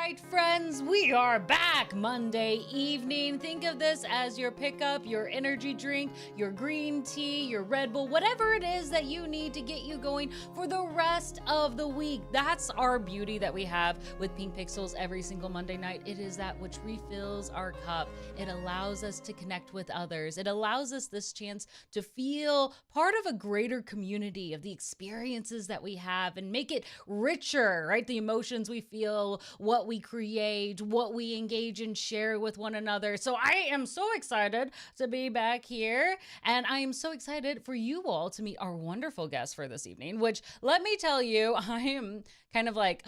right, friends, we are back Monday evening. Think of this as your pickup, your energy drink, your green tea, your Red Bull, whatever it is that you need to get you going for the rest of the week. That's our beauty that we have with Pink Pixels every single Monday night. It is that which refills our cup. It allows us to connect with others. It allows us this chance to feel part of a greater community of the experiences that we have and make it richer, right? The emotions we feel, what we create, what we engage and share with one another. So I am so excited to be back here, and I am so excited for you all to meet our wonderful guest for this evening, which, let me tell you, I am kind of like,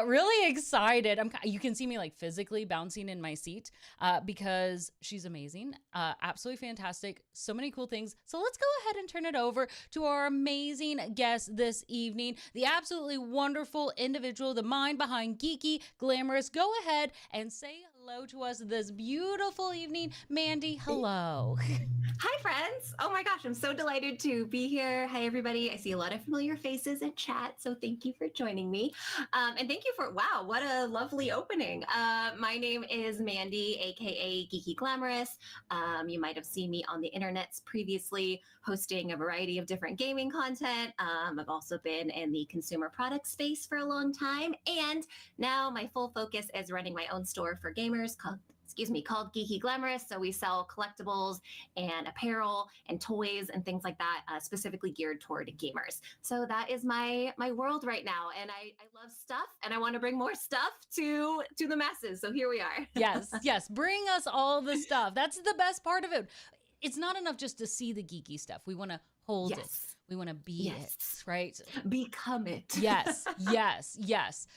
really excited. You can see me like physically bouncing in my seat because she's amazing, absolutely fantastic, so many cool things. So let's go ahead and turn it over to our amazing guest this evening, the absolutely wonderful individual, the mind behind Geeky Glamorous. Go ahead and say hello to us this beautiful evening. Mandie, hello. Hi, friends. Oh my gosh, I'm so delighted to be here. Hi, everybody. I see a lot of familiar faces in chat, so thank you for joining me. And thank you for, wow, what a lovely opening. My name is Mandie, aka Geeky Glamorous. You might have seen me on the internets previously hosting a variety of different gaming content. I've also been in the consumer product space for a long time. And now my full focus is running my own store for gamers called Geeky Glamorous. So we sell collectibles and apparel and toys and things like that, specifically geared toward gamers. So that is my world right now. And I love stuff, and I want to bring more stuff to the masses. So here we are. Yes. Bring us all the stuff. That's the best part of it. It's not enough just to see the geeky stuff. We want to hold it. We want to be it, right? Become it. Yes.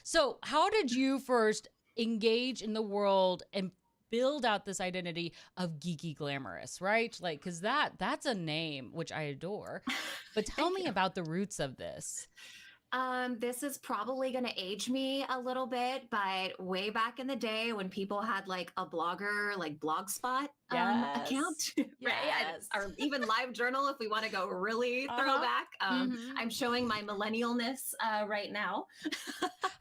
So how did you first engage in the world and build out this identity of geeky glamorous, right? Like, because that's a name which I adore. But tell Thank me you. about the roots of this. This is probably going to age me a little bit, but way back in the day when people had like a blogger, like Blogspot Yes. account, right? Yes. Or even Live Journal if we want to go really Uh-huh. throwback. Mhm. I'm showing my millennialness right now.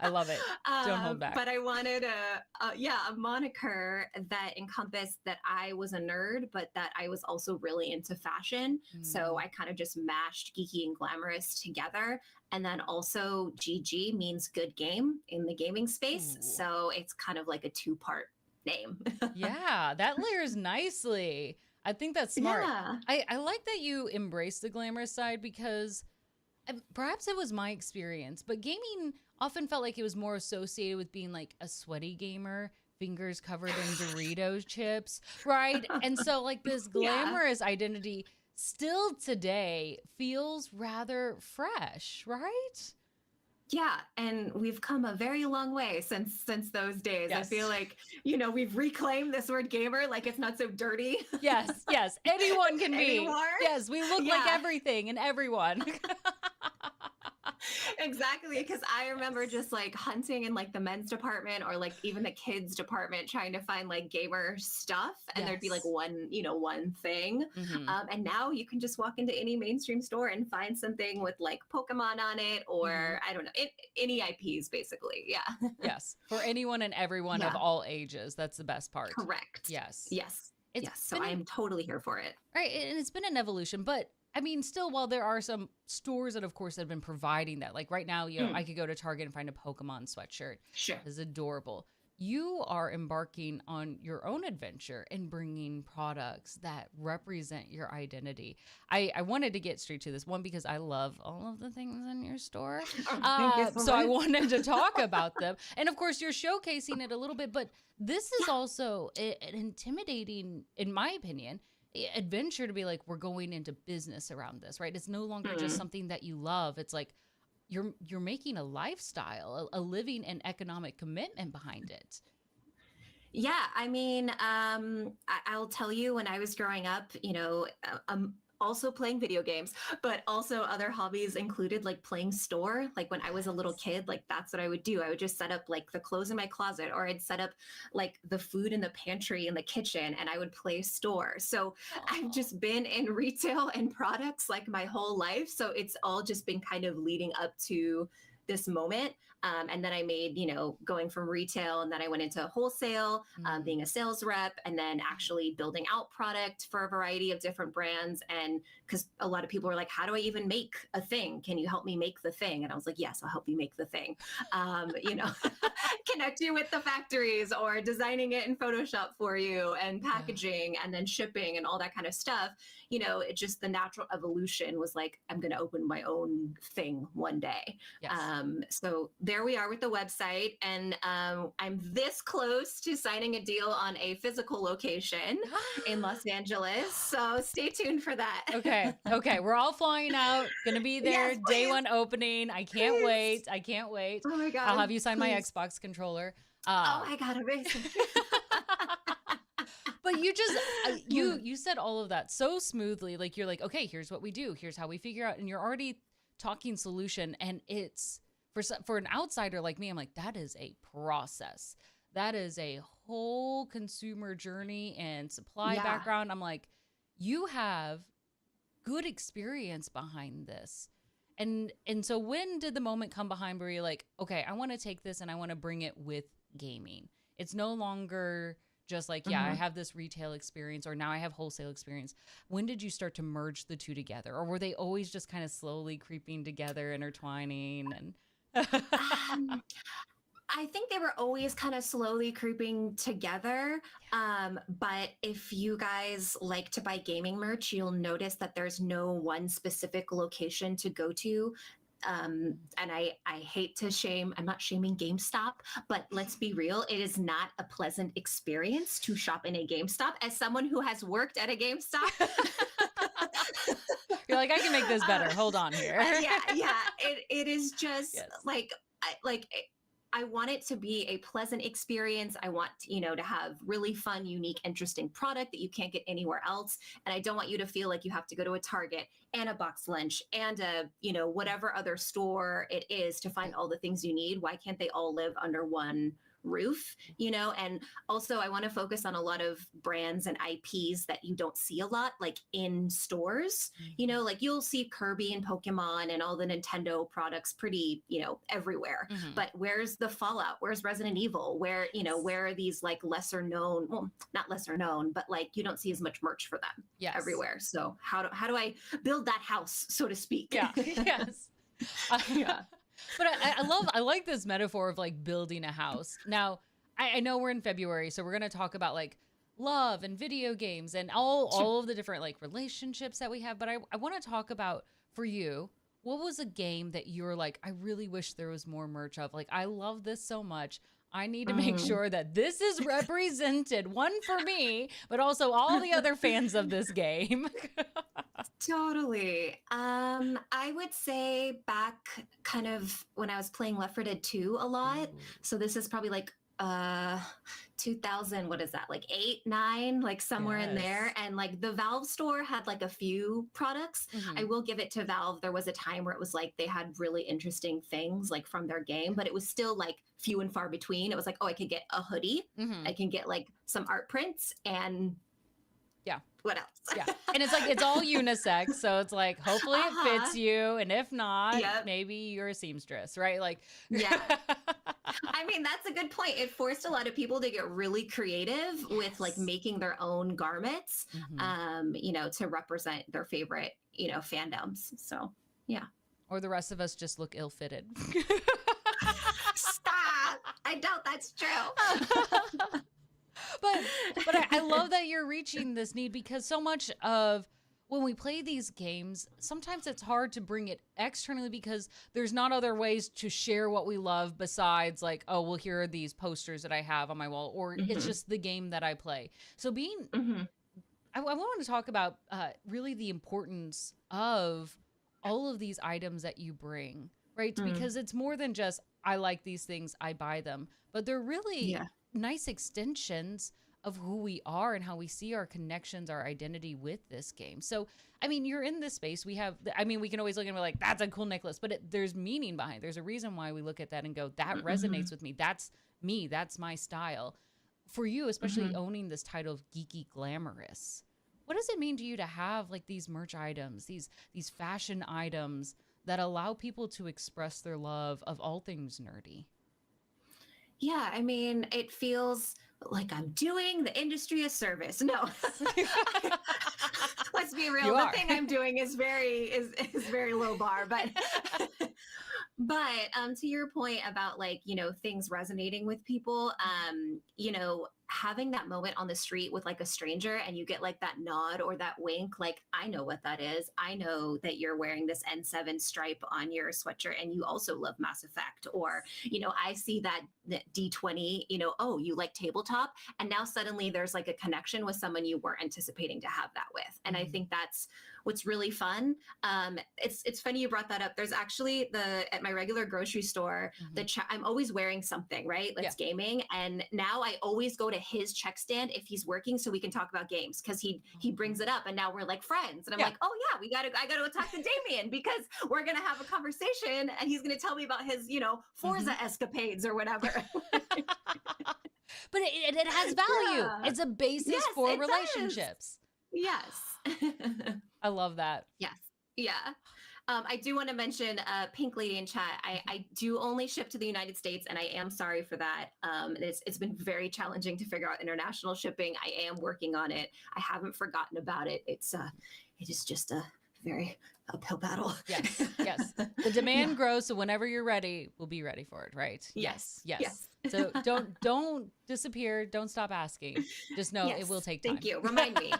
I love it. Don't hold back. But I wanted a moniker that encompassed that I was a nerd, but that I was also really into fashion. So I kind of just mashed geeky and glamorous together. And then also GG means good game in the gaming space. Ooh. So it's kind of like a two-part name. Yeah, that layers nicely. I think that's smart. Yeah. I like that you embrace the glamorous side because perhaps it was my experience, but gaming often felt like it was more associated with being like a sweaty gamer, fingers covered in Doritos chips, right? And so like this glamorous identity still today feels rather fresh, right? Yeah, and we've come a very long way since those days. Yes. I feel like, we've reclaimed this word gamer, like it's not so dirty. Yes, anyone can be. Anymore? Yes, we look like everything and everyone. Exactly, because I remember just like hunting in like the men's department or like even the kids department trying to find like gamer stuff, and there'd be like one thing. And now you can just walk into any mainstream store and find something with like Pokemon on it, or I don't know, any IPs basically. Yeah. Yes, for anyone and everyone of all ages. That's the best part. Correct. Yes. So I'm totally here for it. Right, and it's been an evolution, but I mean, still, while there are some stores that, of course, have been providing that, like right now, I could go to Target and find a Pokemon sweatshirt. Sure. It's adorable. You are embarking on your own adventure and bringing products that represent your identity. I wanted to get straight to this one because I love all of the things in your store. Thank you so I wanted to talk about them. And of course, you're showcasing it a little bit, but this is also an intimidating, in my opinion, adventure to be like, we're going into business around this, right? It's no longer just something that you love. It's like you're making a lifestyle, a living and economic commitment behind it. Yeah, I mean, I'll tell you, when I was growing up, also playing video games, but also other hobbies included like playing store. Like when I was a little kid, like that's what I would do. I would just set up like the clothes in my closet, or I'd set up like the food in the pantry in the kitchen, and I would play store. So I've just been in retail and products like my whole life. So it's all just been kind of leading up to this moment. And then I made, going from retail, and then I went into wholesale, being a sales rep, and then actually building out product for a variety of different brands. And because a lot of people were like, how do I even make a thing? Can you help me make the thing? And I was like, yes, I'll help you make the thing. Connect you with the factories, or designing it in Photoshop for you, and packaging, and then shipping and all that kind of stuff. It just, the natural evolution was like, I'm going to open my own thing one day. Yes. So there we are with the website, and I'm this close to signing a deal on a physical location in Los Angeles. So stay tuned for that. Okay. We're all flying out. Gonna be there. Yes, day one opening. I can't wait. Oh my God. I'll have you sign my Xbox controller. Oh my God, amazing. But you just you said all of that so smoothly. Like you're like, okay, here's what we do. Here's how we figure out. And you're already talking solution. And it's for an outsider like me, I'm like, that is a process. That is a whole consumer journey and supply background. I'm like, you have good experience behind this. And so when did the moment come behind where you're like, okay, I want to take this and I want to bring it with gaming? It's no longer just like, I have this retail experience, or now I have wholesale experience. When did you start to merge the two together? Or were they always just kind of slowly creeping together, intertwining? And I think they were always kind of slowly creeping together. But if you guys like to buy gaming merch, you'll notice that there's no one specific location to go to. And I hate to I'm not shaming GameStop, but let's be real, it is not a pleasant experience to shop in a GameStop. As someone who has worked at a GameStop, you're like, I can make this better. Hold on here. Yeah. It is just like I want it to be a pleasant experience. I want, to have really fun, unique, interesting product that you can't get anywhere else. And I don't want you to feel like you have to go to a Target and a box lunch and whatever other store it is to find all the things you need. Why can't they all live under one roof, and also I want to focus on a lot of brands and IPs that you don't see a lot, like in stores, like you'll see Kirby and Pokemon and all the Nintendo products pretty, everywhere. But where's the Fallout? Where's Resident Evil? Where are these like lesser known, well, not lesser known, but like you don't see as much merch for them everywhere. So how do I build that house, so to speak? Yeah. Yes. Yeah. But I like this metaphor of like building a house. Now, I know we're in February, so we're going to talk about like love and video games and all of the different like relationships that we have. But I want to talk about, for you, what was a game that you were like, I really wish there was more merch of? Like, I love this so much. I need to make sure that this is represented, one for me, but also all the other fans of this game. Totally. I would say back kind of when I was playing Left 4 Dead 2 a lot. So this is probably like 2000, what is that, like 8, 9, like somewhere in there. And like the Valve store had like a few products. I will give it to Valve. There was a time where it was like they had really interesting things like from their game, but it was still like few and far between. It was like, oh, I could get a hoodie. I can get like some art prints and what else? And it's like, it's all unisex. So it's like, hopefully it fits you. And if not, maybe you're a seamstress, right? Like, I mean, that's a good point. It forced a lot of people to get really creative with like making their own garments, to represent their favorite, fandoms. So, Or the rest of us just look ill-fitted. Stop. I doubt that's true. But I love that you're reaching this need, because so much of when we play these games, sometimes it's hard to bring it externally because there's not other ways to share what we love besides like, oh, well, here are these posters that I have on my wall, or it's just the game that I play. So I want to talk about really the importance of all of these items that you bring, right? Because it's more than just, I like these things, I buy them, but they're really nice extensions of who we are and how we see our connections, our identity with this game. So, I mean, you're in this space. We can always look and be like, that's a cool necklace, but there's meaning behind it. There's a reason why we look at that and go, that resonates with me. That's me. That's my style. For you, especially owning this title of geeky glamorous, what does it mean to you to have like these merch items, these fashion items that allow people to express their love of all things nerdy? Yeah, I mean, it feels like I'm doing the industry a service. No, let's be real. The thing I'm doing is very low bar, but to your point about like, things resonating with people, having that moment on the street with like a stranger and you get like that nod or that wink, like, I know what that is. I know that you're wearing this N7 stripe on your sweatshirt and you also love Mass Effect, or, I see that D20, oh, you like tabletop. And now suddenly there's like a connection with someone you weren't anticipating to have that with. And I think that's what's really fun. It's funny you brought that up. There's actually at my regular grocery store, I'm always wearing something, right? Like gaming. And now I always go to his check stand if he's working so we can talk about games, because he brings it up and now we're like friends. And I'm like, oh yeah, I gotta talk to Damien because we're gonna have a conversation and he's gonna tell me about his, Forza escapades or whatever. But it has value. It's a basis for relationships. Yes. I love that. Yes. Yeah. I do want to mention Pink Lady in chat. I do only ship to the United States, and I am sorry for that. It's been very challenging to figure out international shipping. I am working on it. I haven't forgotten about it. It is just a very uphill battle. Yes. The demand grows, so whenever you're ready, we'll be ready for it, right? Yes. So don't disappear. Don't stop asking. Just know it will take time. Thank you. Remind me.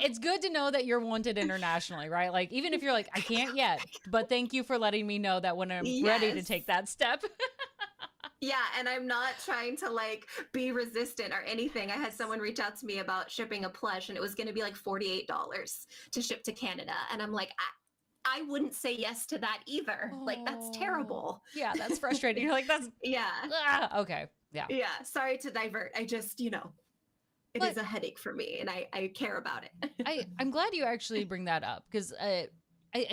It's good to know that you're wanted internationally, right? Like, even if you're like, I can't yet, but thank you for letting me know that when I'm ready to take that step. Yeah, and I'm not trying to like be resistant or anything. I had someone reach out to me about shipping a plush, and it was going to be like $48 to ship to Canada. And I'm like, I wouldn't say yes to that either. Like, that's Oh, terrible. yeah, that's frustrating. You're like, that's Yeah. okay. Yeah. Yeah. Sorry to divert. I just, it is But a headache for me and I care about it. I'm glad you actually bring that up because I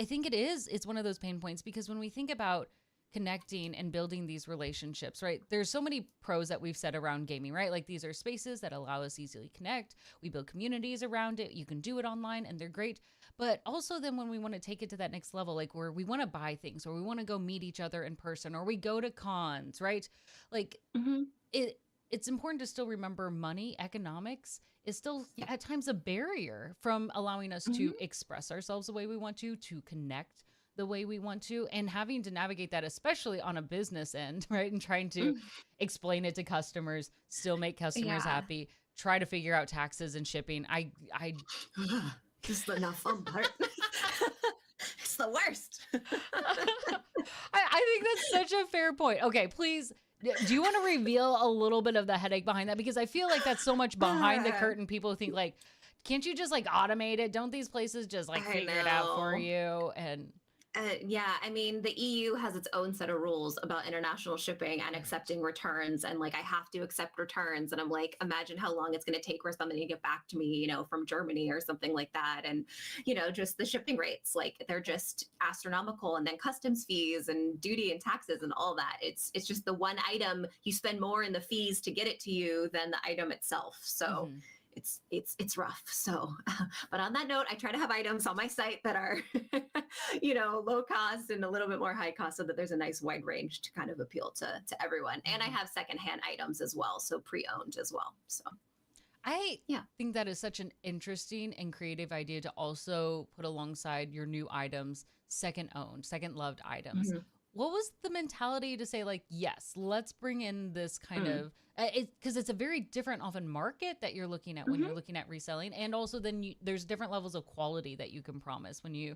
think it's one of those pain points because when we think about connecting and building these relationships, right? There's so many pros that we've said around gaming, right? Like these are spaces that allow us easily connect. We build communities around it. You can do it online and they're great. But also then when we want to take it to that next level, like where we want to buy things or we want to go meet each other in person or we go to cons, right? Like Hmm. it's important to still remember money, economics is still Yeah. at times a barrier from allowing us Hmm. to express ourselves the way we want to connect the way we want to, and having to navigate that, especially on a business end, right? And trying to explain it to customers, still make customers Yeah. happy, try to figure out taxes and shipping. I This is the not fun part. It's the worst. I think that's such a fair point. Okay, please. Do you want to reveal a little bit of the headache behind that? Because I feel like that's so much behind the curtain. People think like, can't you just like automate it? Don't these places just like I figure it out for know. you? And Yeah, I mean, the EU has its own set of rules about international shipping and right. accepting returns. And like, I have to accept returns. And I'm like, imagine how long it's going to take for somebody to get back to me, from Germany or something like that. And, just the shipping rates, like they're just astronomical. And then customs fees and duty and taxes and all that. It's just the one item you spend more in the fees to get it to you than the item itself. So Mhm. it's rough. So, but on that note, I try to have items on my site that are, low cost and a little bit more high cost, so that there's a nice wide range to kind of appeal to everyone. And I Mhm. have secondhand items as well, so pre-owned as well. So I yeah. think that is such an interesting and creative idea to also put alongside your new items, second owned, second loved items. Mhm. What was the mentality to say like, yes, let's bring in this kind Mm. of because it's a very different often market that you're looking at when Mhm. you're looking at reselling, and also then there's different levels of quality that you can promise when you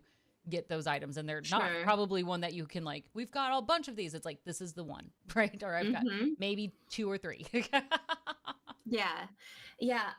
get those items, and they're not Sure. probably one that you can like. We've got a bunch of these. It's like this is the one, right? Or I've got Mhm. maybe two or three. Yeah. Yeah.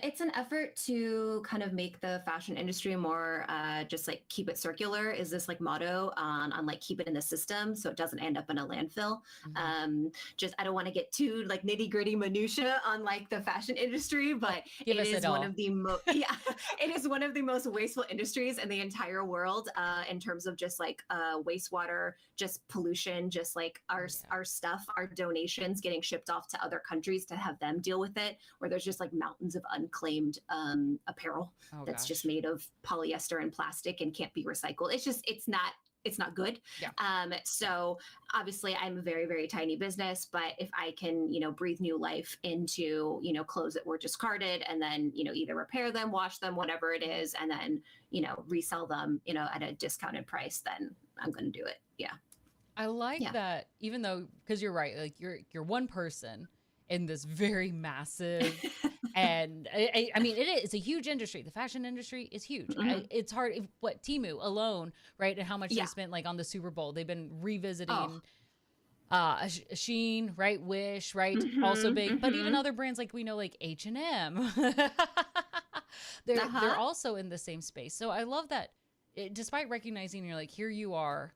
It's an effort to kind of make the fashion industry more just like keep it circular is this like motto on like keep it in the system so it doesn't end up in a landfill. Mhm. Just I don't want to get too like nitty gritty minutia on like the fashion industry, but Give it us it is one of all. the yeah, it is one of the most wasteful industries in the entire world in terms of just like wastewater, just pollution, just like Oh yeah. our stuff, our donations getting shipped off to other countries to have them deal with it, where there's just like mountains of unclaimed apparel Oh that's just gosh. made of polyester and plastic and can't be recycled. It's not good. Yeah. So obviously I'm a very, very tiny business, but if I can, breathe new life into, clothes that were discarded and then, either repair them, wash them, whatever it is, and then, resell them, at a discounted price, then I'm going to do it. Yeah. I like Yeah. that even though because you're right, like you're one person in this very massive and I mean it's a huge industry. The fashion industry is huge. Mhm. It's hard what Timu alone, right? And how much they Yeah. spent like on the Super Bowl. They've been Oh. revisiting Sheen, right? Wish, right? Also Mm-hmm. big, but even Mm-hmm. other brands like we know like H&M. They're Uh-huh. also in the same space. So I love that despite recognizing you're like here you are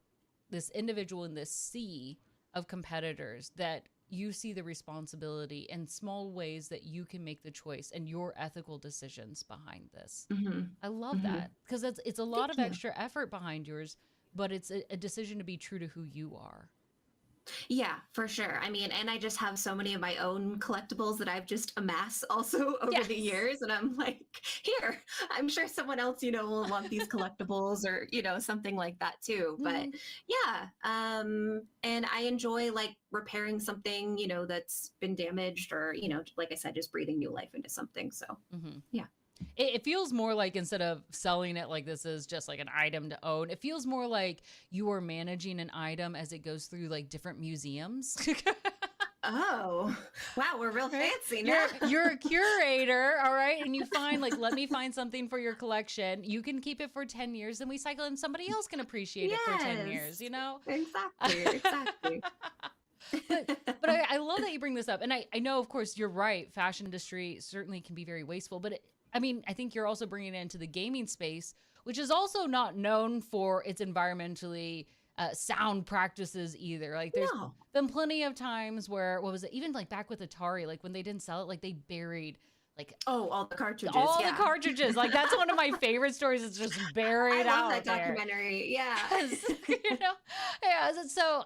this individual in this sea of competitors that you see the responsibility and small ways that you can make the choice and your ethical decisions behind this. Mm-hmm. I love Mm-hmm. that because it's a lot Thank of you. extra effort behind yours, but it's a decision to be true to who you are. Yeah, for sure. I mean, and I just have so many of my own collectibles that I've just amassed also over the Yes. years. And I'm like, here, I'm sure someone else, will want these collectibles or, something like that too. But Mhm. yeah. And I enjoy like repairing something, that's been damaged or, like I said, just breathing new life into something. So Mhm. yeah. It feels more like instead of selling it like this is just like an item to own, it feels more like you are managing an item as it goes through like different museums. Oh, wow. We're real Right? fancy now. You're a curator, all right? And you find like let me find something for your collection. You can keep it for 10 years and we cycle and somebody else can appreciate it for 10 Yes, years, you know? exactly. Exactly. but but I love that you bring this up. And I know of course you're right, fashion industry certainly can be very wasteful, but I mean, I think you're also bringing it into the gaming space, which is also not known for its environmentally sound practices either. Like there's No. been plenty of times where, what was it? Even like back with Atari, like when they didn't sell it, like they buried like Oh, all the cartridges. all Yeah. the cartridges. Like that's one of my favorite stories. It's just I buried love out that there. documentary. Yeah. Yes, yeah. So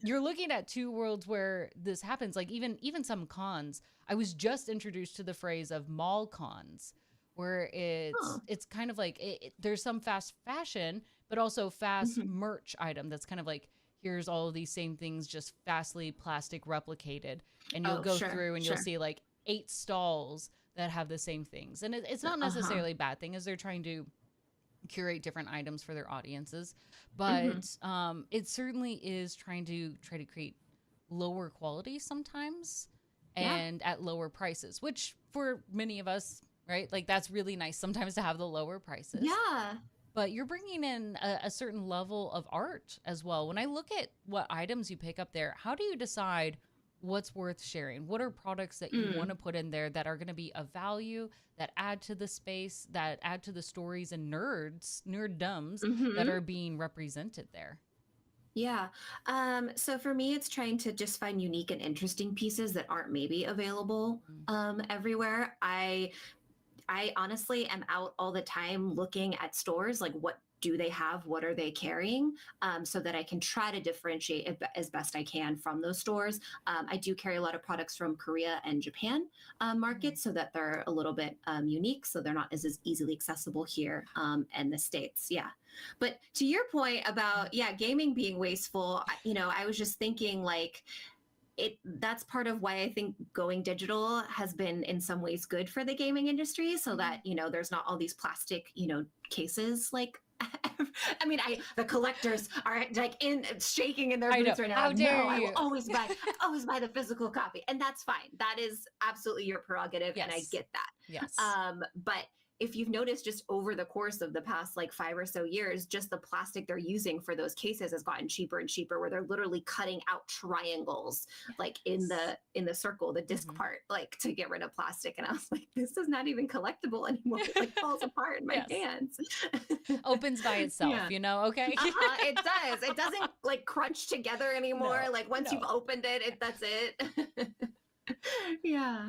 you're looking at two worlds where this happens. Like even some cons. I was just introduced to the phrase of mall cons, where it's kind of like there's some fast fashion, but also fast merch item that's kind of like, here's all of these same things just fastly plastic replicated, and you'll go through and you'll see like 8 stalls that have the same things, and it's not necessarily a bad thing, as they're trying to curate different items for their audiences, but it certainly is trying to create lower quality sometimes and at lower prices, which for many of us, right, like that's really nice sometimes to have the lower prices. Yeah. But you're bringing in a certain level of art as well. When I look at what items you pick up there, how do you decide what's worth sharing? What are products that you want to put in there that are going to be of value, that add to the space, that add to the stories and nerddoms that are being represented there? Yeah. So for me, it's trying to just find unique and interesting pieces that aren't maybe available everywhere. I honestly am out all the time looking at stores, like what do they have? What are they carrying? So that I can try to differentiate as best I can from those stores. I do carry a lot of products from Korea and Japan markets, so that they're a little bit unique, so they're not as easily accessible here in the States. Yeah. But to your point about, gaming being wasteful, I was just thinking like, that's part of why I think going digital has been in some ways good for the gaming industry, so that there's not all these plastic cases. Like I mean, the collectors are like shaking in their boots right now. How like, dare no, you? I will always buy the physical copy, and that's fine. That is absolutely your prerogative, and I get that. Yes. But if you've noticed, just over the course of the past like 5 or so years, just the plastic they're using for those cases has gotten cheaper and cheaper, where they're literally cutting out triangles like in the circle, the disc part, like to get rid of plastic. And I was like, this is not even collectible anymore. It like falls apart in my hands. Opens by itself, okay? It does. It doesn't like crunch together anymore. No, like once you've opened it, that's it. Yeah.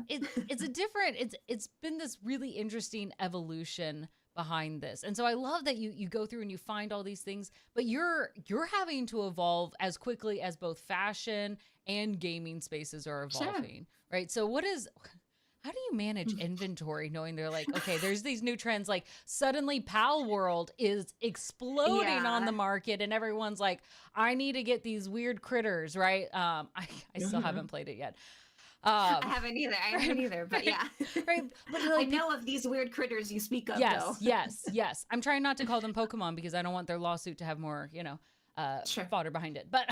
It's been this really interesting evolution behind this. And so I love that you go through and you find all these things, but you're having to evolve as quickly as both fashion and gaming spaces are evolving, right? So how do you manage inventory knowing they're like, okay, there's these new trends, like suddenly Pal World is exploding on the market and everyone's like, I need to get these weird critters, right? I still haven't played it yet. I haven't either, but yeah. Right. But like, I know of these weird critters you speak of, though. Yes. I'm trying not to call them Pokemon because I don't want their lawsuit to have more, fodder behind it. But,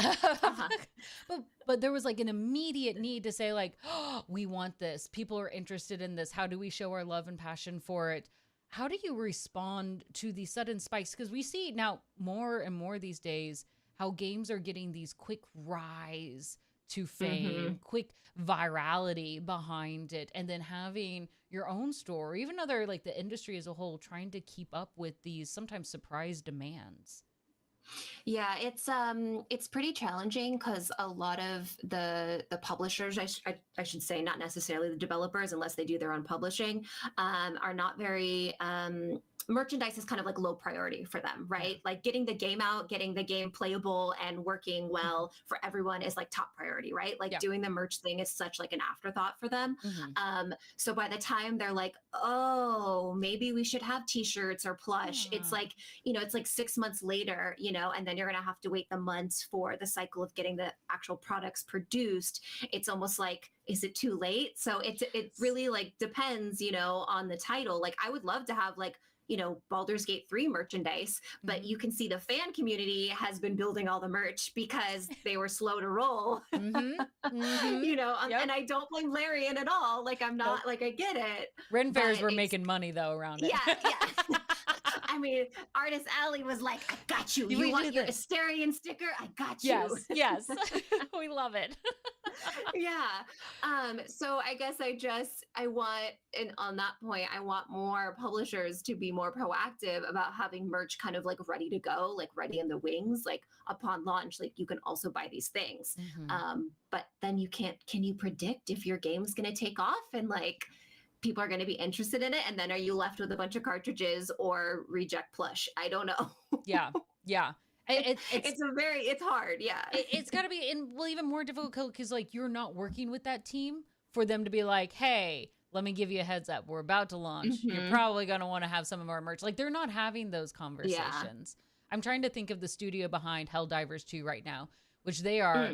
but there was like an immediate need to say like, oh, we want this. People are interested in this. How do we show our love and passion for it? How do you respond to the sudden spikes? Because we see now more and more these days how games are getting these quick rise to fame, quick virality behind it, and then having your own store, even other like the industry as a whole, trying to keep up with these sometimes surprise demands. Yeah, it's pretty challenging because a lot of the publishers, I should say, not necessarily the developers, unless they do their own publishing, are not very merchandise is kind of like low priority for them, right? Like getting the game out, getting the game playable and working well for everyone is like top priority, right? Like doing the merch thing is such like an afterthought for them. So by the time they're like, oh, maybe we should have t-shirts or plush, it's like, it's like 6 months later, and then you're going to have to wait the months for the cycle of getting the actual products produced. It's almost like, is it too late? So it really like depends, on the title. Like I would love to have like, Baldur's Gate 3 merchandise, but you can see the fan community has been building all the merch because they were slow to roll, and I don't blame Larian at all. Like I'm not like, I get it. Ren fairs were making money though around it. Yeah. I mean, Artist Alley was like, I got you. You want your Asterion sticker? I got you. Yes. We love it. Yeah. So I guess I want, and on that point, I want more publishers to be more proactive about having merch kind of like ready to go, like ready in the wings, like upon launch, like you can also buy these things. But then can you predict if your game's going to take off and like people are going to be interested in it? And then are you left with a bunch of cartridges or reject plush? I don't know. Yeah. Yeah. It's hard. Yeah. It's got to be, and well, even more difficult because like you're not working with that team for them to be like, hey, let me give you a heads up. We're about to launch. You're probably going to want to have some of our merch. Like they're not having those conversations. Yeah. I'm trying to think of the studio behind Helldivers 2 right now, which they are,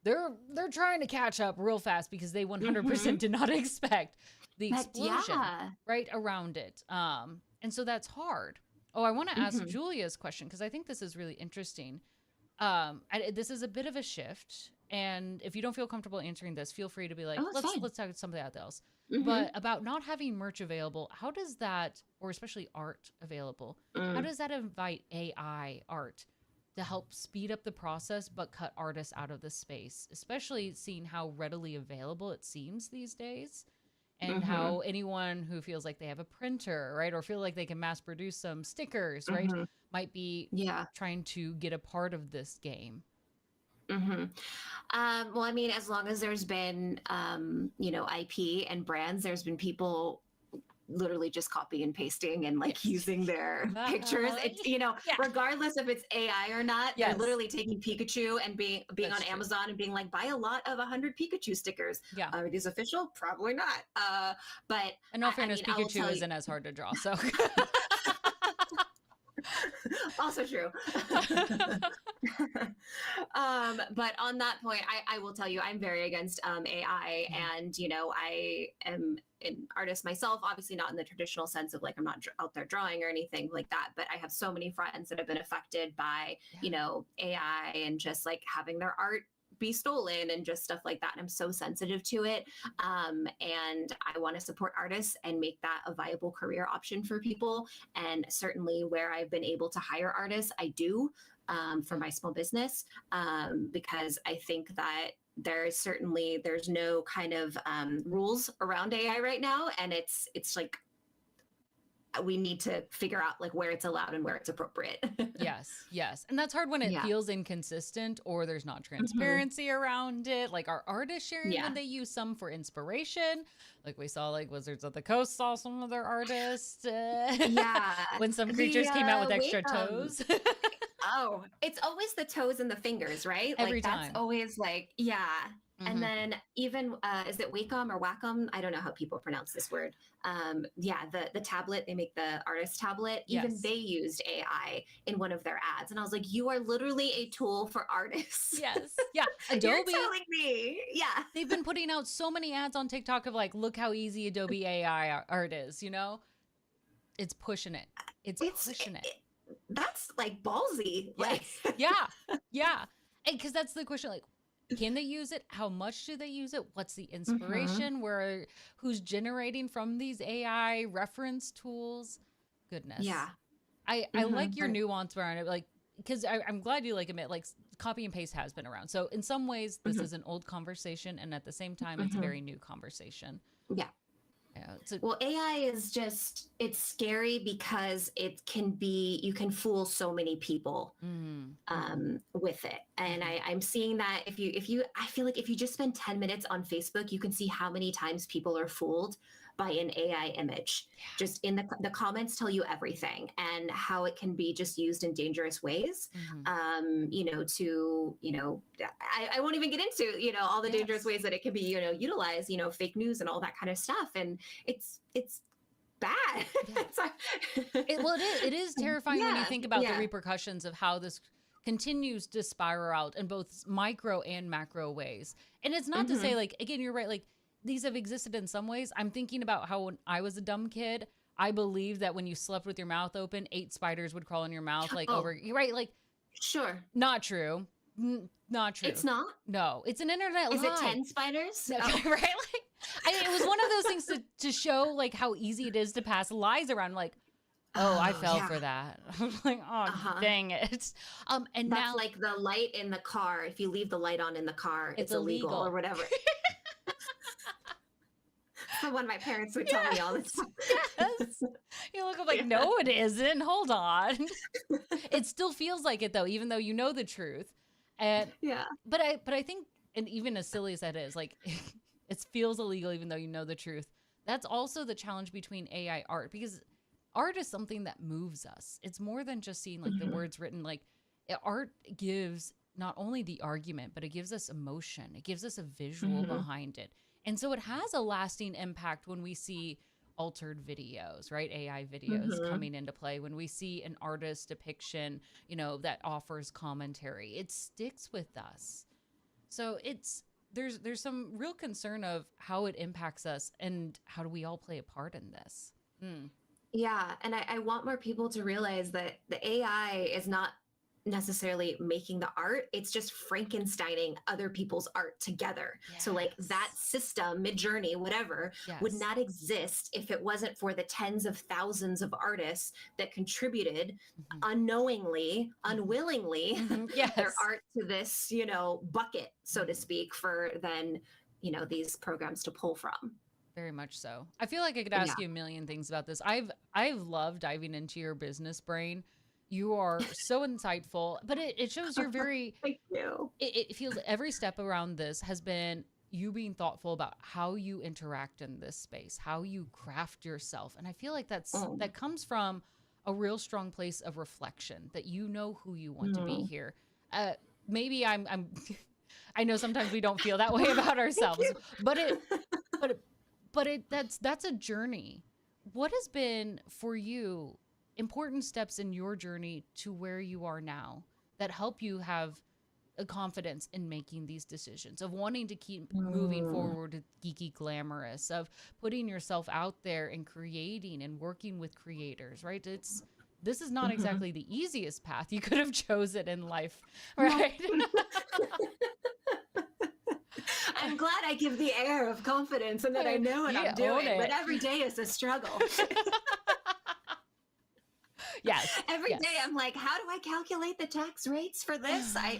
they're trying to catch up real fast because they 100% did not expect the explosion right around it. And so that's hard. Oh, I want to ask Julia's question because I think this is really interesting. This is a bit of a shift, and if you don't feel comfortable answering this, feel free to be like, let's talk about something else. But about not having merch available, how does that, or especially art available, how does that invite AI art to help speed up the process but cut artists out of the space, especially seeing how readily available it seems these days? And how anyone who feels like they have a printer, right, or feel like they can mass produce some stickers, right, might be trying to get a part of this game. Well, I mean, as long as there's been, IP and brands, there's been people literally just copying and pasting and like using their pictures. It's, regardless if it's AI or not, they're literally taking Pikachu and being on Amazon and being like, buy a lot of 100 Pikachu stickers. Yeah. Are these official? Probably not. But in all fairness, Pikachu isn't as hard to draw. So also true. But on that point, I will tell you, I'm very against AI, and I am an artist myself, obviously not in the traditional sense of like I'm not out there drawing or anything like that, but I have so many friends that have been affected by AI and just like having their art be stolen and just stuff like that. And I'm so sensitive to it. And I want to support artists and make that a viable career option for people. And certainly where I've been able to hire artists, I do for my small business, because I think that there's no kind of rules around AI right now. And it's like, we need to figure out like where it's allowed and where it's appropriate. Yes. And that's hard when it feels inconsistent or there's not transparency around it. Like our artists sharing when they use some for inspiration. Like we saw like Wizards of the Coast saw some of their artists. When some creatures came out with extra toes. Oh, it's always the toes and the fingers, right? Every like time. That's always like, And then even, is it Wacom or Wacom? I don't know how people pronounce this word. The tablet, they make the artist tablet. Even they used AI in one of their ads. And I was like, you are literally a tool for artists. Yes. Yeah. Adobe. You're telling me. Yeah. They've been putting out so many ads on TikTok of like, look how easy Adobe AI art is, It's pushing it. It's pushing it. That's like ballsy. Yes. Yeah. Because that's the question, like, can they use it? How much do they use it? What's the inspiration? Who's generating from these AI reference tools? Goodness. Yeah. I like your nuance around it, like, because I'm glad you like admit like copy and paste has been around. So in some ways, this is an old conversation, and at the same time, it's a very new conversation. Yeah. Well, AI is it's scary because you can fool so many people with it. And I'm seeing that I feel like if you just spend 10 minutes on Facebook, you can see how many times people are fooled by an AI image. Just in the comments tell you everything and how it can be just used in dangerous ways. I won't even get into, all the dangerous ways that it can be, utilized, fake news and all that kind of stuff. And it's bad. It is terrifying when you think about the repercussions of how this continues to spiral out in both micro and macro ways. And it's not to say like, again, you're right. Like these have existed in some ways. I'm thinking about how when I was a dumb kid, I believed that when you slept with your mouth open, 8 spiders would crawl in your mouth, right? Like, sure. Not true. Not true. It's not? No, it's an internet lie. Is it 10 spiders? No, right? Like, it was one of those things to show like how easy it is to pass lies around. Like, Oh, I Oh, fell yeah. for that. I was like, oh, Uh-huh. dang it. And That's now like the light in the car. If you leave the light on in the car, it's it's illegal or illegal. whatever. So one my parents would tell me all the Yes, time. yes. You look like, Yeah. no, it isn't. Hold on. It still feels like it though, even though you know the truth. And Yeah. but I think, and even as silly as that is, like it feels illegal even though you know the truth. That's also the challenge between AI art, because art is something that moves us. It's more than just seeing like the Mhm. words written. Like art gives not only the argument, but it gives us emotion. It gives us a visual Mhm. behind it. And so it has a lasting impact when we see altered videos, right? AI videos Mhm. coming into play. When we see an artist depiction, that offers commentary, it sticks with us. So there's some real concern of how it impacts us and how do we all play a part in this. Mm. Yeah, and I want more people to realize that the AI is not necessarily making the art, it's just Frankensteining other people's art together. So like that Yes. system, Midjourney, whatever, would Yes. not exist if it wasn't for the tens of thousands of artists that contributed Hmm. unknowingly, Hmm. unwillingly Hmm. their Yes. art to this, bucket, so to Hmm. speak, for then, these programs to pull from. Very much so. I feel like I could Yeah. ask you a million things about this. I've loved diving into your business brain. You are so insightful, but it shows you're very Thank you. it feels every step around this has been you being thoughtful about how you interact in this space, how you craft yourself. And I feel like Mm. that comes from a real strong place of reflection, that you know who you want to be Mm. here. Uh Maybe I'm I know sometimes we don't feel that way about Thank ourselves, you. but but it, that's a journey. What has been for you important steps in your journey to where you are now that help you have a confidence in making these decisions, of wanting to keep moving Mm. forward with geeky glamorous, of putting yourself out there and creating and working with creators, right? This is not Mhm. exactly the easiest path you could have chosen in life, No. right? I'm glad I give the air of confidence and that I know what You I'm own doing, but it. every day is a struggle. Yes, Every day yes. I'm like, how do I calculate the tax rates for this? Well,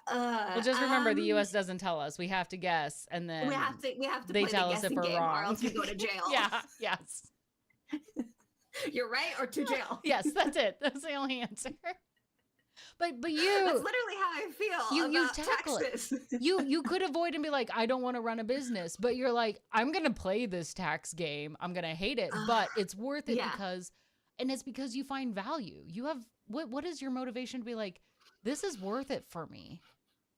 uh just remember the um US doesn't tell us. We have to guess, and then we have to they play the tell us if guessing we're game or wrong. else we go to jail. Yeah, yes. You're right, or to jail. Yes, that's it. That's the only answer. But That's you literally how I feel you about tackle it. taxes. You could avoid and be like, I don't want to run a business, but you're like, I'm gonna play this tax game. I'm gonna hate it, uh, but it's worth it yeah. because, and it's because you find value. You have what is your motivation to be like, this is worth it for me?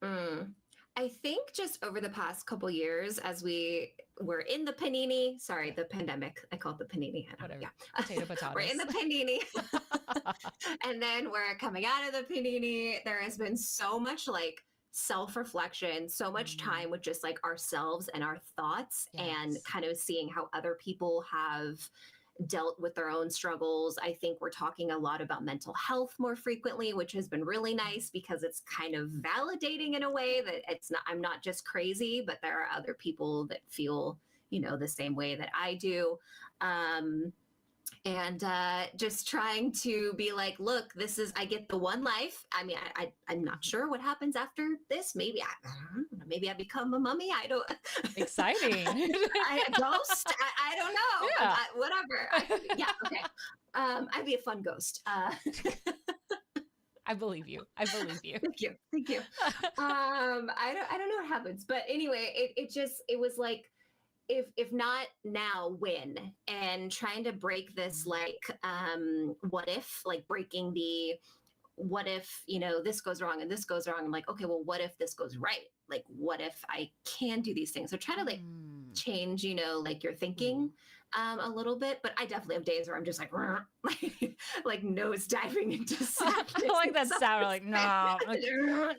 Mm. I think just over the past couple years, as we were in the panini, sorry, the pandemic, I call it the panini. I don't know. Whatever. Yeah. Potato We're in potatoes. the panini. And then we're coming out of the panini. There has been so much like self reflection, so much Mm, time with just like ourselves and our thoughts, and yes. kind of seeing how other people have dealt with their own struggles. I think we're talking a lot about mental health more frequently, which has been really nice because it's kind of validating in a way that I'm not just crazy, but there are other people that feel, the same way that I do. Um, and just trying to be like, look, I get the one life. I mean, I'm not Mhm. sure what happens after this. Maybe I become a mummy. I don't, Exciting. a ghost. I don't know, but Yeah. whatever. Yeah, okay. I'd be a fun ghost. I believe you. I believe you. Thank you. I don't know what happens, but anyway, it was like, if not now, when? And trying to break this, like, what if, like breaking the what if, this goes wrong and this goes wrong. I'm like, okay, well, what if this goes right? Like, what if I can do these things? So try to like Mm. change, like your thinking Ooh. a little bit. But I definitely have days where I'm just like, like nose diving into I sadness. like that sound. Like, no.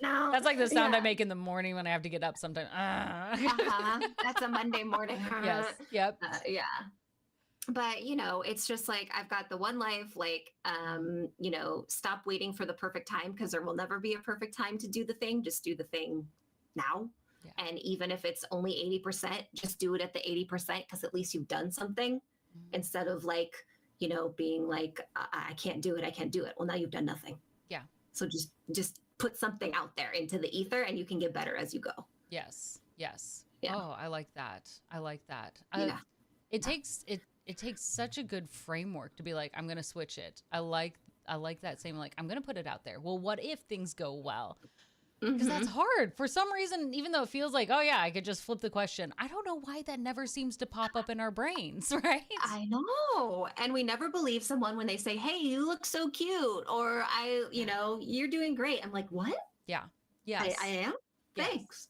No, That's like the sound I yeah. make in the morning when I have to get up sometimes. Uh-huh. That's a Monday morning. Yes. Yep. Yeah. But it's just like, I've got the one life, like, Mm. stop waiting for the perfect time, because there will never be a perfect time to do the thing. Just do the thing now. Yeah. And even if it's only 80%, just do it at the 80%, because at least you've done something, Mm. instead of like being like, I can't do it. I can't do it. Well, now you've done nothing. Yeah. So just put something out there into the ether and you can get better as you go. Yes. Yes. Yeah. Oh, I like that. I like that. Yeah. It takes such a good framework to be like, I'm going to switch it. I like that same, like, I'm going to put it out there. Well, what if things go well? Because that's hard for some reason, even though it feels like, oh yeah, I could just flip the question. I don't know why that never seems to pop up in our brains, right? I know. And we never believe someone when they say, hey, you look so cute, or you're doing great. I'm like, what? Yeah. Yes. I am? Yes. Thanks.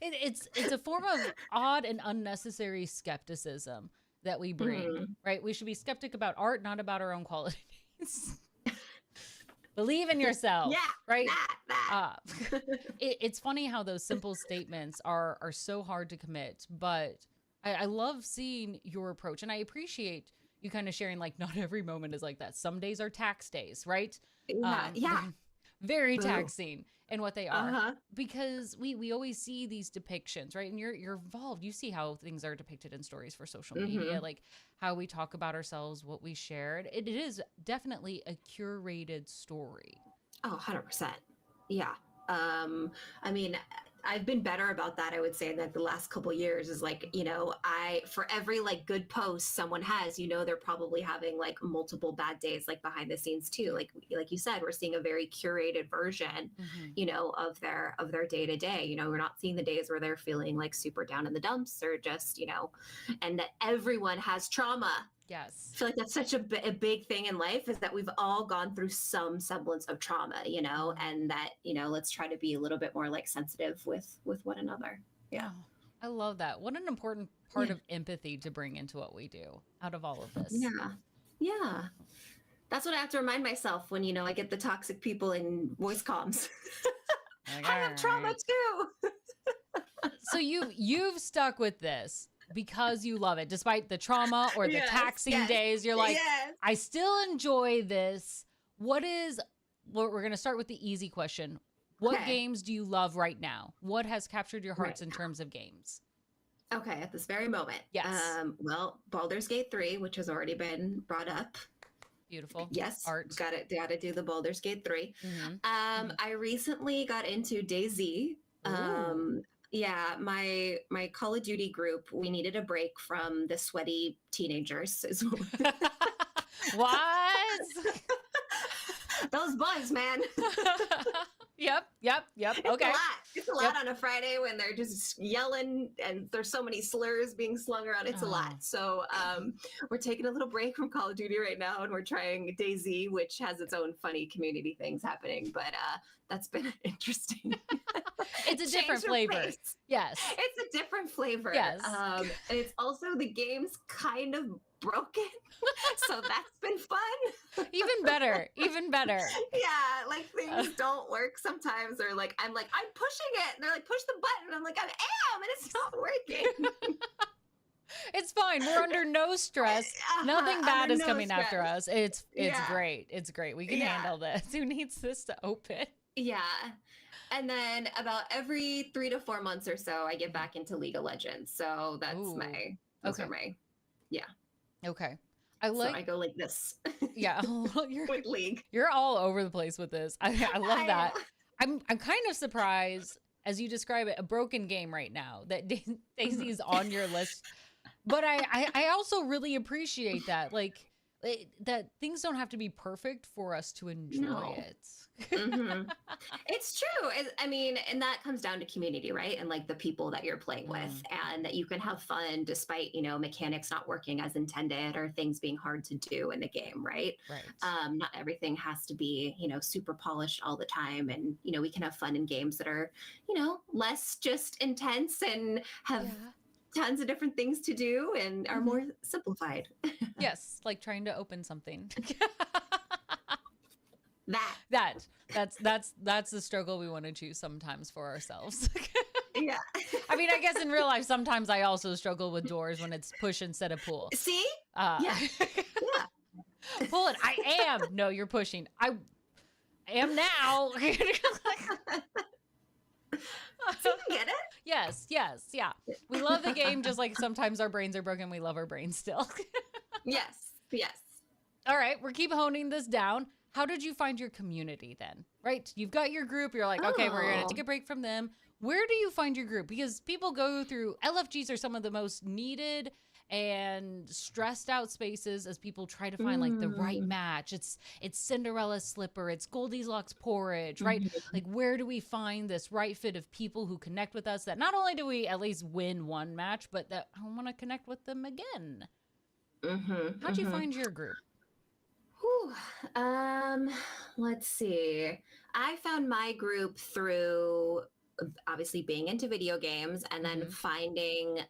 It's a form of odd and unnecessary skepticism that we bring, right? We should be skeptic about art, not about our own qualities. Believe in yourself. Yeah, right. That. It's funny how those simple statements are so hard to commit, but I love seeing your approach, and I appreciate you kind of sharing, like, not every moment is like that. Some days are tax days, right? Yeah. Very taxing in what they are, because we always see these depictions, right? And you're involved. You see how things are depicted in stories for social media, like how we talk about ourselves, what we shared. It is definitely a curated story. Oh, 100%. Yeah. I mean, I've been better about that. I would say that the last couple of years is like, for every like good post someone has, they're probably having like multiple bad days, like behind the scenes too. Like you said, we're seeing a very curated version, of their day to day. We're not seeing the days where they're feeling like super down in the dumps or just, and that everyone has trauma. Yes. I feel like that's such a big thing in life, is that we've all gone through some semblance of trauma, and that, let's try to be a little bit more like sensitive with one another. Yeah. Oh, I love that. What an important part of empathy to bring into what we do out of all of this. Yeah. Yeah. That's what I have to remind myself when, I get the toxic people in voice comms. Like, I have trauma too. So you've stuck with this because you love it, despite the trauma or the taxing days. You're like, I still enjoy this. We're going to start with the easy question. What games do you love right now? What has captured your hearts in terms of games? Okay, at this very moment. Yes. Well, Baldur's Gate 3, which has already been brought up. Beautiful. Yes. Art. Got to do the Baldur's Gate 3. I recently got into DayZ. Yeah, my Call of Duty group, we needed a break from the sweaty teenagers. What? Those boys, man. Yep. Okay. It's a lot on a Friday when they're just yelling and there's so many slurs being slung around. It's a lot. So we're taking a little break from Call of Duty right now, and we're trying DayZ, which has its own funny community things happening. But that's been interesting. It's a different flavor. Yes. It's a different flavor. Yes. And it's also, the game's kind of broken. So that's been fun. Even better. Yeah, like things don't work sometimes, or like I'm pushing it and they're like, push the button, and I'm like, I am, and it's not working. It's fine. We're under no stress. Nothing bad is coming after us. It's great. It's great. We can handle this. Who needs this to open? Yeah. And then about every 3 to 4 months or so, I get back into League of Legends. So that's those are my, Okay. So I go like this. Yeah. With League. You're all over the place with this. I love that. I'm kind of surprised, as you describe it, a broken game right now, that DayZ is on your list. But I also really appreciate that. Like, that things don't have to be perfect for us to enjoy it. It's true. I mean, and that comes down to community, right? And like the people that you're playing with, and that you can have fun despite, mechanics not working as intended or things being hard to do in the game, right? Right. Not everything has to be, super polished all the time. And, we can have fun in games that are, less just intense and have tons of different things to do and are more simplified. Yes, like trying to open something. That's the struggle we want to choose sometimes for ourselves. Yeah. I mean, I guess in real life, sometimes I also struggle with doors when it's push instead of pull. See? Yeah. Pull it. I am. No, you're pushing. I am now. So you get it? Yes, yes, yeah. We love the game just like sometimes our brains are broken. We love our brains still. Yes, yes. All right, we're keep honing this down. How did you find your community then? Right? You've got your group. You're like, okay, we're going to take Oh. a break from them. Where do you find your group? Because people go through LFGs are some of the most needed and stressed out spaces as people try to find like the right Mm. match. It's Cinderella's slipper, it's Goldilocks porridge, right? Mhm. Like where do we find this right fit of people who connect with us that not only do we at least win one match, but that I want to connect with them again? Mhm. How'd you Mhm. find your group? Whew. Um, let's see. I found my group through obviously being into video games and then Mm-hmm. finding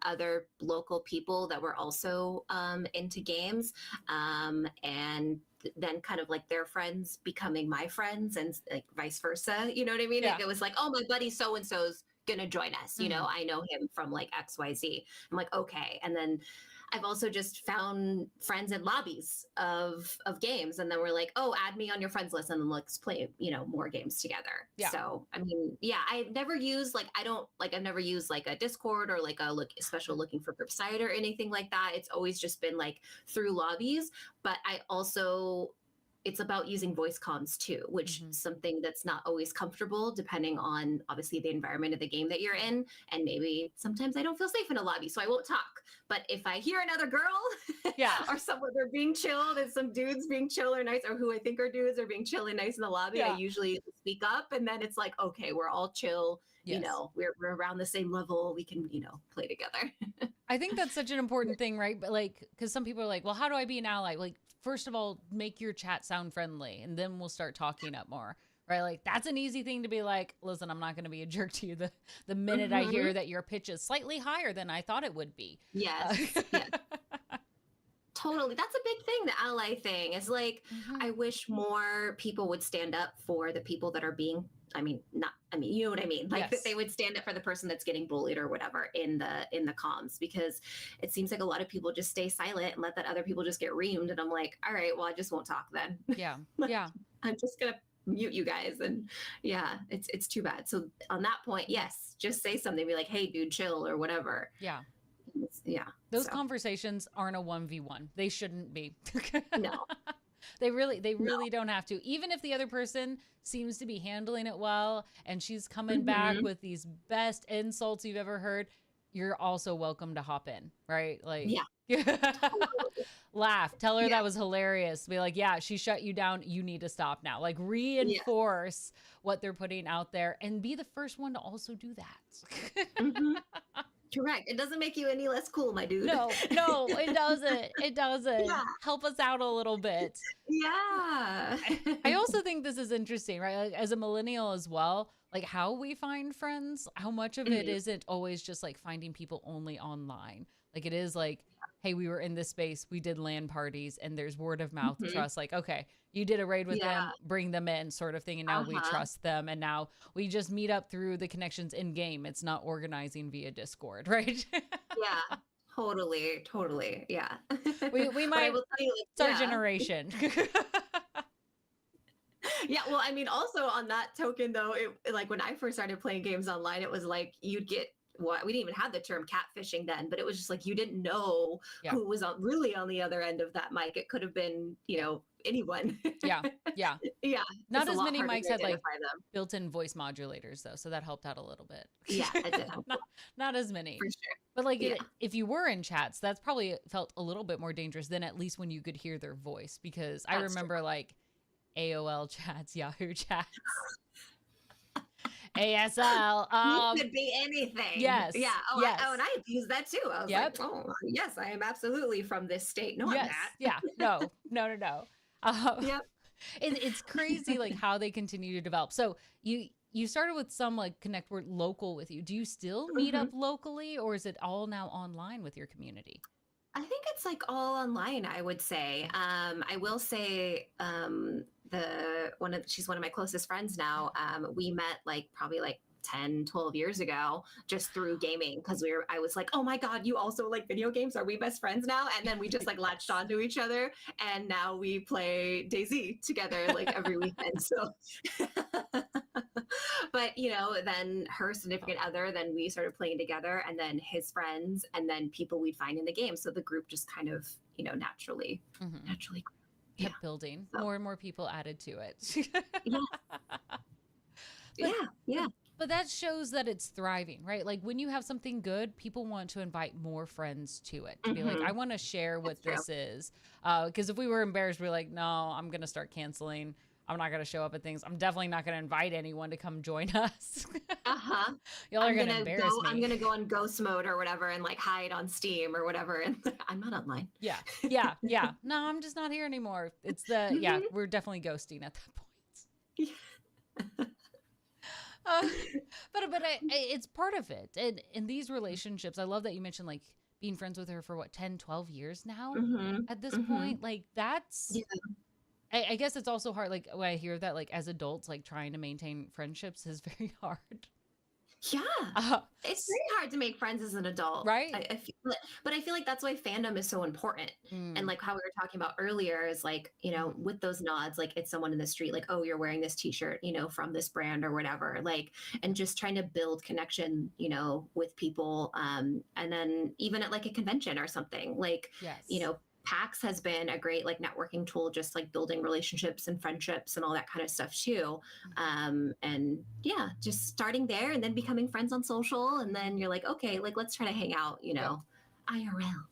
other local people that were also into games and then kind of like their friends becoming my friends and like vice versa. You know what I mean? Yeah. It was like, oh, my buddy so and so's gonna join us. You Mm-hmm. know, I know him from like XYZ. I'm like, okay. And then I've also just found friends in lobbies of games, and then we're like, "Oh, add me on your friends list, and then let's play, more games together." Yeah. So, I mean, yeah, I've never used like I've never used like a Discord or like a special looking for group site or anything like that. It's always just been like through lobbies, but I also it's about using voice comms too, which Mm-hmm. is something that's not always comfortable depending on obviously the environment of the game that you're in. And maybe sometimes I don't feel safe in a lobby, so I won't talk. But if I hear another girl Yeah. or someone they're being chill, and some dudes being chill or nice, or who I think are dudes are being chill and nice in the lobby, I Yeah. usually speak up, and then it's like, okay, we're all chill. Yes. We're around the same level. We can play together. I think that's such an important thing, right? But like, because some people are like, well, how do I be an ally? Like, first of all, make your chat sound friendly and then we'll start talking up more, right? Like, that's an easy thing to be like, listen, I'm not going to be a jerk to you the minute I Mhm. hear that your pitch is slightly higher than I thought it would be. Yes, yes. Totally. That's a big thing, the ally thing. Is like Mhm. I wish more people would stand up for the people that are being you know what I mean? Like that Yes. they would stand up for the person that's getting bullied or whatever in the comms, because it seems like a lot of people just stay silent and let that other people just get reamed, and I'm like, all right, well, I just won't talk then. Yeah. Like, Yeah. I'm just gonna mute you guys. And yeah, it's too bad. So on that point, yes, just say something, be like, hey dude, chill or whatever. Yeah. Yeah. Those So conversations aren't a 1v1. They shouldn't be. no. They really don't have to. Even if the other person seems to be handling it well and she's coming back Mhm. with these best insults you've ever heard, you're also welcome to hop in, right? Like, Yeah. Totally. laugh, tell her Yeah. that was hilarious. Be like, yeah, she shut you down. You need to stop now. Like, Yeah. reinforce what they're putting out there and be the first one to also do that. Mhm. Correct. It doesn't make you any less cool, my dude. No, it doesn't. It doesn't. Yeah. Help us out a little bit. Yeah. I also think this is interesting, right? Like, as a millennial as well, like how we find friends, how much of it Mhm. isn't always just like finding people only online. Like it is like, hey, we were in this space, we did LAN parties, and there's word of mouth Mhm. trust. Like, okay, you did a raid with Yeah. them, bring them in, sort of thing. And now we Uh-huh. trust them. And now we just meet up through the connections in game. It's not organizing via Discord, right? Yeah. Totally. Totally. Yeah. We But I might, will tell you, like, it's our yeah. generation. Yeah. Well, I mean, also on that token, though, it like when I first started playing games online, it was like you'd get what we didn't even have the term catfishing then, but it was just like you didn't know Yeah. who was really on the other end of that mic. It could have been, anyone. Yeah. Yeah. Yeah. Not It's a as lot many harder to mics had like identify them. built-in voice modulators though, so that helped out a little bit. Yeah, it did help Not as many. for sure. But like Yeah. if you were in chats, that's probably felt a little bit more dangerous than at least when you could hear their voice, because I That's true. remember like AOL chats, Yahoo chats, ASL. You could be anything. Yes. Yeah. Yes. And I used that too. I was Yep. like, oh, yes, I am absolutely from this state. No, I'm Yes. not. Yeah. No. Yep. It's crazy like how they continue to develop. So you started with some like connect were local with you. Do you still meet Mhm. up locally, or is it all now online with your community? I think it's like all online, I would say. I will say she's one of my closest friends now. We met like probably like 10, 12 years ago just through gaming, because I was like, oh my God, you also like video games? Are we best friends now? And then we just like latched onto each other, and now we play DayZ together like every weekend. So but But, you know, then her significant other, then we started playing together, and then his friends, and then people we'd find in the game. So the group just kind of, you know, naturally grew. Kept building. So, More and more people added to it. yeah. But, Yeah. but that shows that it's thriving, right? Like when you have something good, people want to invite more friends to it. To be like, I want to share what this is. Because if we were embarrassed, we're like, no, I'm going to start canceling. I'm not going to show up at things. I'm definitely not going to invite anyone to come join us. Y'all are going to embarrass me. I'm going to go on ghost mode or whatever and like hide on Steam or whatever. And I'm not online. Yeah. No, I'm just not here anymore. It's we're definitely ghosting at that point. But it's part of it. And in these relationships, I love that you mentioned like being friends with her for what, 10, 12 years now at this point. Like that's, I guess it's also hard. Like when I hear that, like as adults, like trying to maintain friendships is very hard. Yeah. It's very hard to make friends as an adult. Right. But I feel like that's why fandom is so important. And like how we were talking about earlier is like, you know, with those nods, like it's someone in the street, like, oh, you're wearing this t-shirt, you know, from this brand or whatever, like, and just trying to build connection, you know, with people. And then even at like a convention or something, like, you know, PAX has been a great like networking tool, just like building relationships and friendships and all that kind of stuff too. And yeah, just starting there and then becoming friends on social. And then you're like, okay, like let's try to hang out, you know, IRL.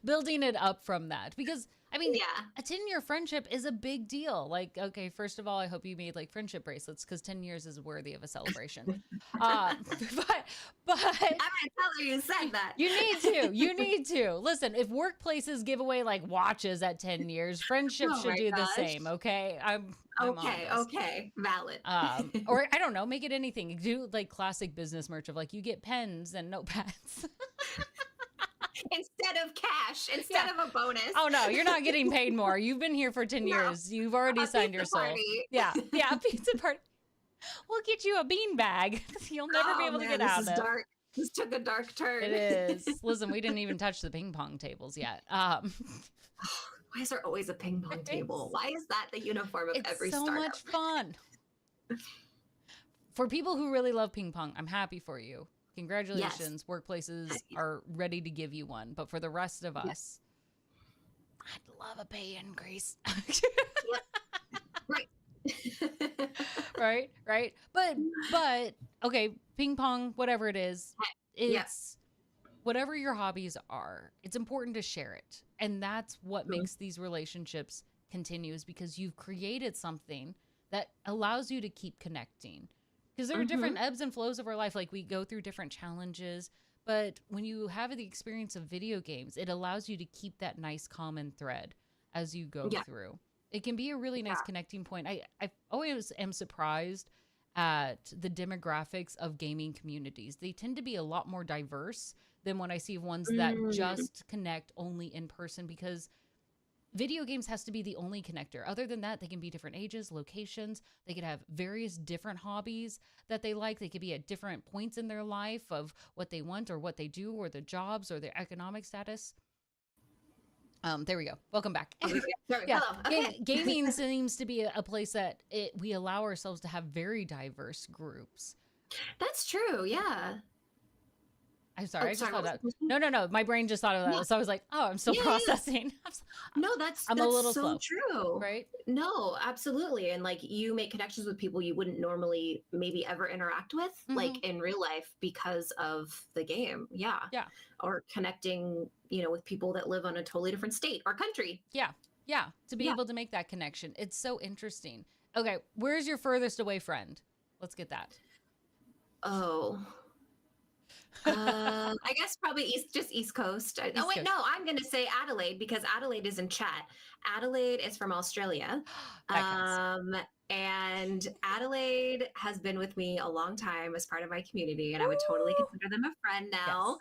Building it up from that, because I mean, a 10-year friendship is a big deal. Like, okay, first of all, I hope you made like friendship bracelets because 10 years is worthy of a celebration. But I'm gonna tell her you said that. You need to listen. If workplaces give away like watches at 10 years, friendships should do the same. Okay, I'm okay, valid. Or I don't know, make it anything. Do like classic business merch of like you get pens and notepads. Instead of cash, instead of a bonus. Oh no, you're not getting paid more. You've been here for 10 years. You've already signed your soul. Yeah, pizza party. We'll get you a bean bag. You'll never be able to get out of it. Dark. This took a dark turn. It is. Listen, we didn't even touch the ping pong tables yet. Why is there always a ping pong table? Why is that the uniform of every startup? It's so much fun. For people who really love ping pong, I'm happy for you. Congratulations. Workplaces are ready to give you one. But for the rest of us, I'd love a pay increase. Right. But okay, ping pong, whatever it is, it's whatever your hobbies are, it's important to share it. And that's what makes these relationships continuous, because you've created something that allows you to keep connecting. Because there are different ebbs and flows of our life. Like we go through different challenges, but when you have the experience of video games, it allows you to keep that nice common thread as you go through. It can be a really nice connecting point. I always am surprised at the demographics of gaming communities. They tend to be a lot more diverse than when I see ones that just connect only in person, because video games has to be the only connector. Other than that, they can be different ages, locations. They could have various different hobbies that they like. They could be at different points in their life of what they want or what they do or their jobs or their economic status. There we go. Welcome back. Hello. Okay. Gaming seems to be a place that we allow ourselves to have very diverse groups. That's true. Yeah. I'm sorry. I just thought that. No. My brain just thought of that. So I was like, oh, I'm still processing. That's a little so slow. true. Right? No, absolutely. And like you make connections with people you wouldn't normally maybe ever interact with, like in real life, because of the game. Yeah. Or connecting, you know, with people that live on a totally different state or country. Yeah. To be able to make that connection. It's so interesting. Okay. Where's your furthest away friend? Let's get that. Oh. I guess probably East Coast. I'm going to say Adelaide, because Adelaide is in chat. Adelaide is from Australia. And Adelaide has been with me a long time as part of my community, and I would totally consider them a friend now.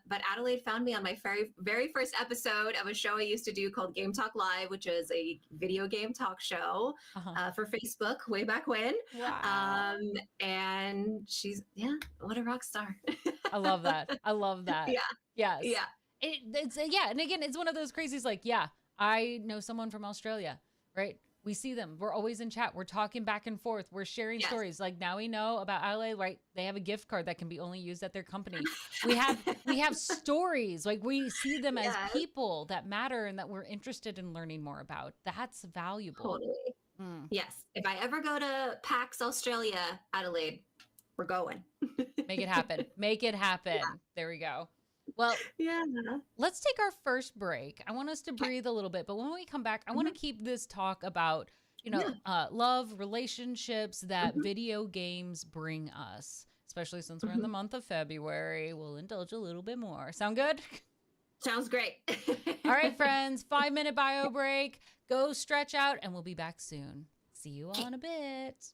But Adelaide found me on my very first episode of a show I used to do called Game Talk Live, which is a video game talk show for Facebook way back when. Wow. And she's, what a rock star. I love that. Yeah. Yes. Yeah. And again, it's one of those crazies like, I know someone from Australia, right? We see them. We're always in chat. We're talking back and forth. We're sharing Yes. stories. Like now we know about Adelaide, right? They have a gift card that can be only used at their company. We have stories. Like we see them as Yes. people that matter and that we're interested in learning more about. That's valuable. Totally. Mm. Yes. If I ever go to PAX Australia, Adelaide, we're going. Make it happen. Make it happen. Yeah. There we go. Well, yeah. Let's take our first break. I want us to breathe a little bit, but when we come back, I want to keep this talk about, love, relationships that video games bring us, especially since we're in the month of February. We'll indulge a little bit more. Sound good? Sounds great. All right, friends, 5-minute bio break. Go stretch out, and we'll be back soon. See you all in a bit.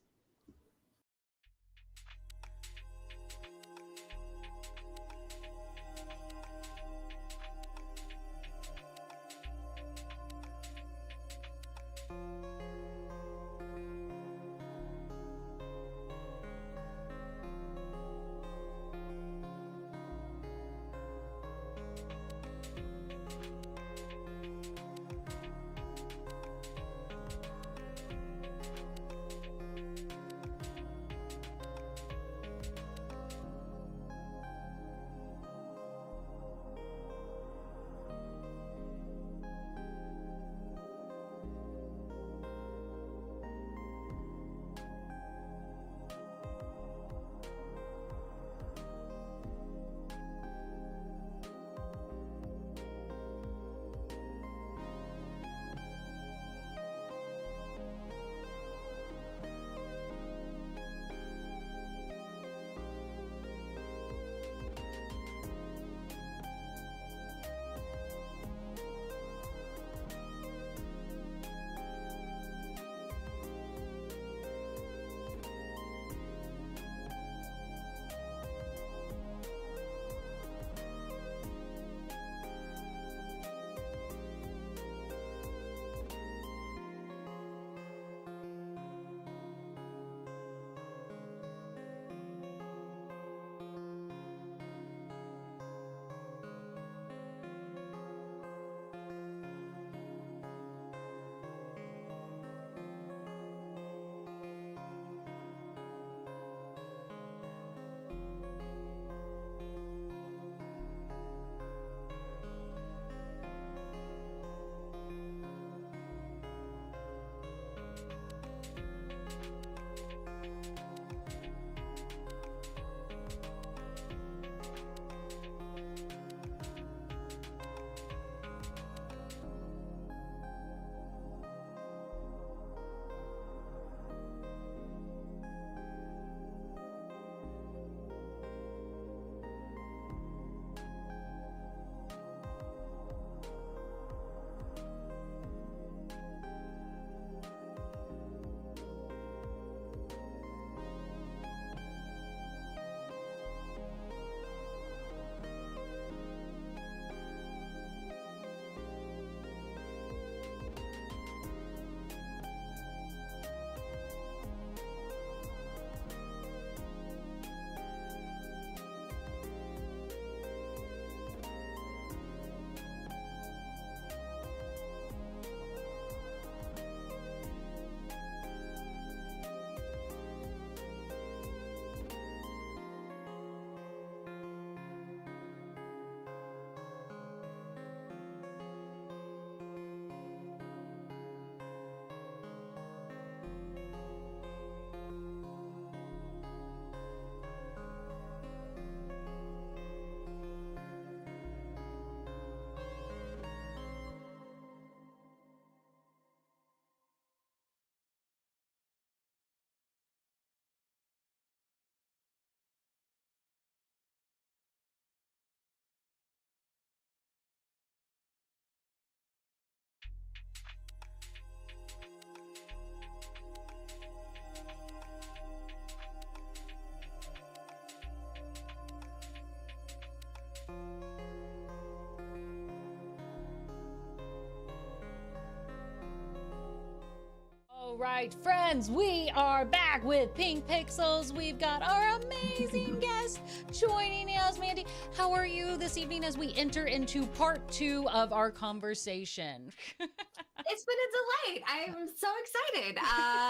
right, friends, we are back with Pink Pixels. We've got our amazing guest joining us. Mandie, how are you this evening as we enter into part 2 of our conversation? It's been a delight. I'm so excited.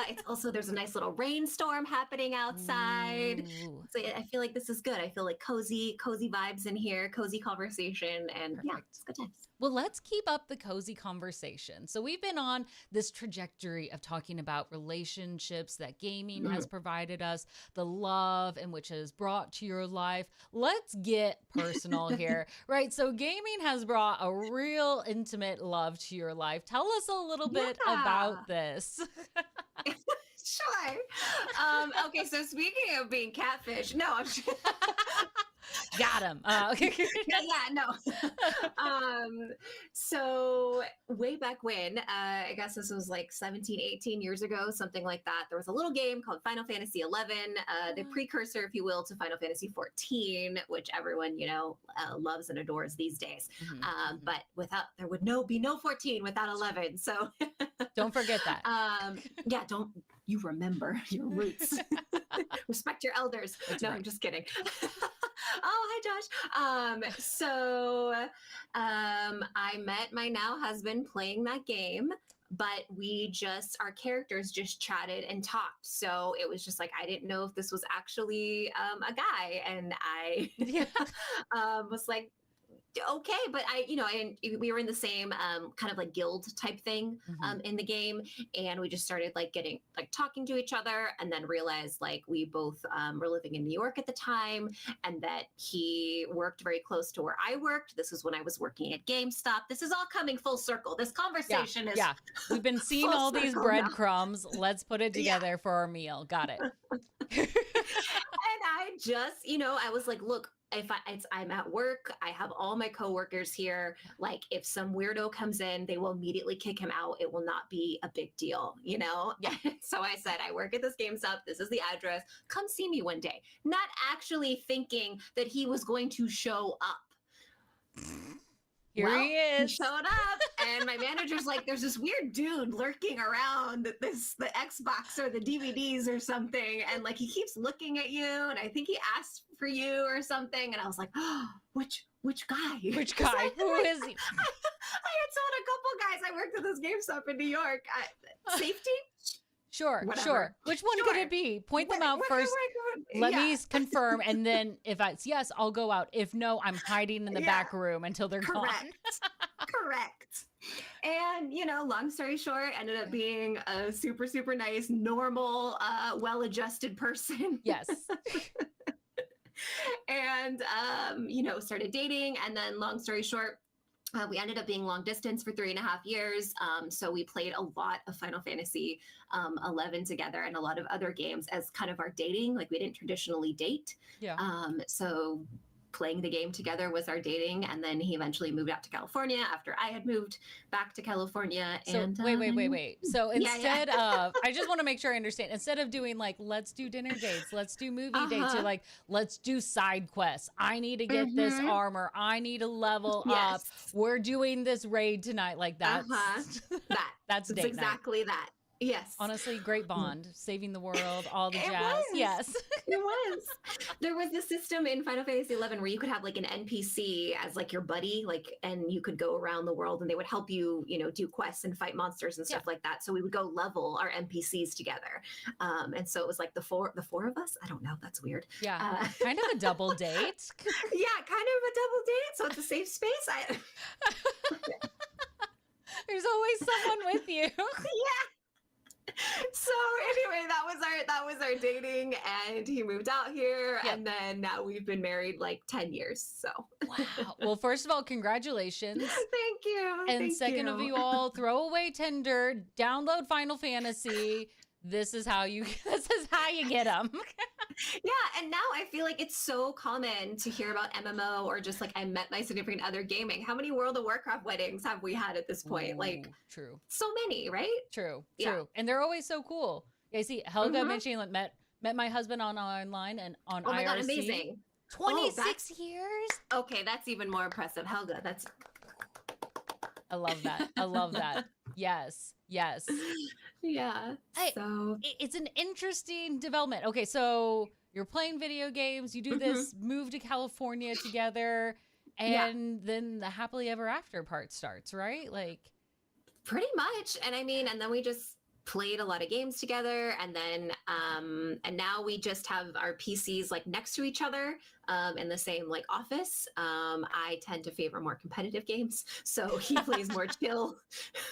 It's also, there's a nice little rainstorm happening outside. Ooh. So I feel like this is good. I feel like cozy vibes in here, cozy conversation, and Perfect. yeah, it's good times. Well, let's keep up the cozy conversation. So we've been on this trajectory of talking about relationships that gaming has provided us, the love in which it has brought to your life. Let's get personal here, right? So gaming has brought a real intimate love to your life. Tell us a little bit about this. Sure. Okay, so speaking of being catfish, no, I'm just Got him. yeah, no. So way back when, I guess this was like 17, 18 years ago, something like that. There was a little game called Final Fantasy 11, the precursor, if you will, to Final Fantasy 14, which everyone, loves and adores these days. But there would be no 14 without 11. So don't forget that. Yeah, don't you remember your roots. Respect your elders. That's no, right. I'm just kidding. Oh, hi, Josh. I met my now husband playing that game, but our characters just chatted and talked. So it was just like, I didn't know if this was actually a guy. And I was like, okay, but we were in the same kind of like guild type thing in the game, and we just started talking to each other, and then realized we both were living in New York at the time, and that he worked very close to where I worked. This was when I was working at GameStop. This is all coming full circle. This conversation is we've been seeing all these breadcrumbs. Let's put it together for our meal. Got it. And I just, I was like, look, I'm at work, I have all my coworkers here. Like, if some weirdo comes in, they will immediately kick him out. It will not be a big deal, Yeah. So I said, I work at this GameStop. This is the address. Come see me one day. Not actually thinking that he was going to show up. Here he is. He showed up, and my manager's like, there's this weird dude lurking around the Xbox or the DVDs or something, and he keeps looking at you, and I think he asked for you or something, and I was like, oh, which guy? Which guy? Who is he? I had told a couple guys I worked at this GameStop in New York. Safety? Sure. Which one could it be? Point them out first. Let me confirm, and then if it's yes, I'll go out. If no, I'm hiding in the back room until they're gone. Correct. And, long story short, ended up being a super, super nice, normal, well-adjusted person. Yes. And, started dating. And then long story short, we ended up being long distance for 3.5 years. So we played a lot of Final Fantasy 11 together and a lot of other games as kind of our dating. We didn't traditionally date. Yeah. So playing the game together was our dating. And then he eventually moved out to California after I had moved back to California. So and wait. So instead of, I just want to make sure I understand, instead of doing let's do dinner dates, let's do movie dates, you're let's do side quests. I need to get this armor. I need to level up. We're doing this raid tonight. That's date exactly night. That. Yes. Honestly, great bond. Saving the world, all the jazz. Yes. It was. There was this system in Final Fantasy 11 where you could have an NPC as your buddy, and you could go around the world and they would help you, do quests and fight monsters and stuff like that. So we would go level our NPCs together. And so it was the four of us. I don't know. That's weird. Yeah. Kind of a double date. Yeah, kind of a double date. So it's a safe space. There's always someone with you. Yeah. So anyway, that was our dating, and he moved out here, and then now we've been married 10 years. So wow. Well, first of all, congratulations. Thank you. And second of you all, throw away Tinder, download Final Fantasy. This is how you get them. Yeah, and now I feel it's so common to hear about MMO or just I met my significant other gaming. How many World of Warcraft weddings have we had at this point? Ooh, true. So many, right? True. And they're always so cool. Yeah, I see Helga mentioning met my husband online and on IRC. Oh my God, amazing. 26 years? Okay, that's even more impressive. Helga, I love that. Yes. Yes. Yeah. I, So, it's an interesting development. Okay, so you're playing video games, you do mhm. this, move to California together, Yeah. and then the happily ever after part starts, right? Like, Pretty much. And I mean, and then we just played a lot of games together, and then and now we just have our PCs like next to each other in the same like office. I tend to favor more competitive games, so he plays more chill,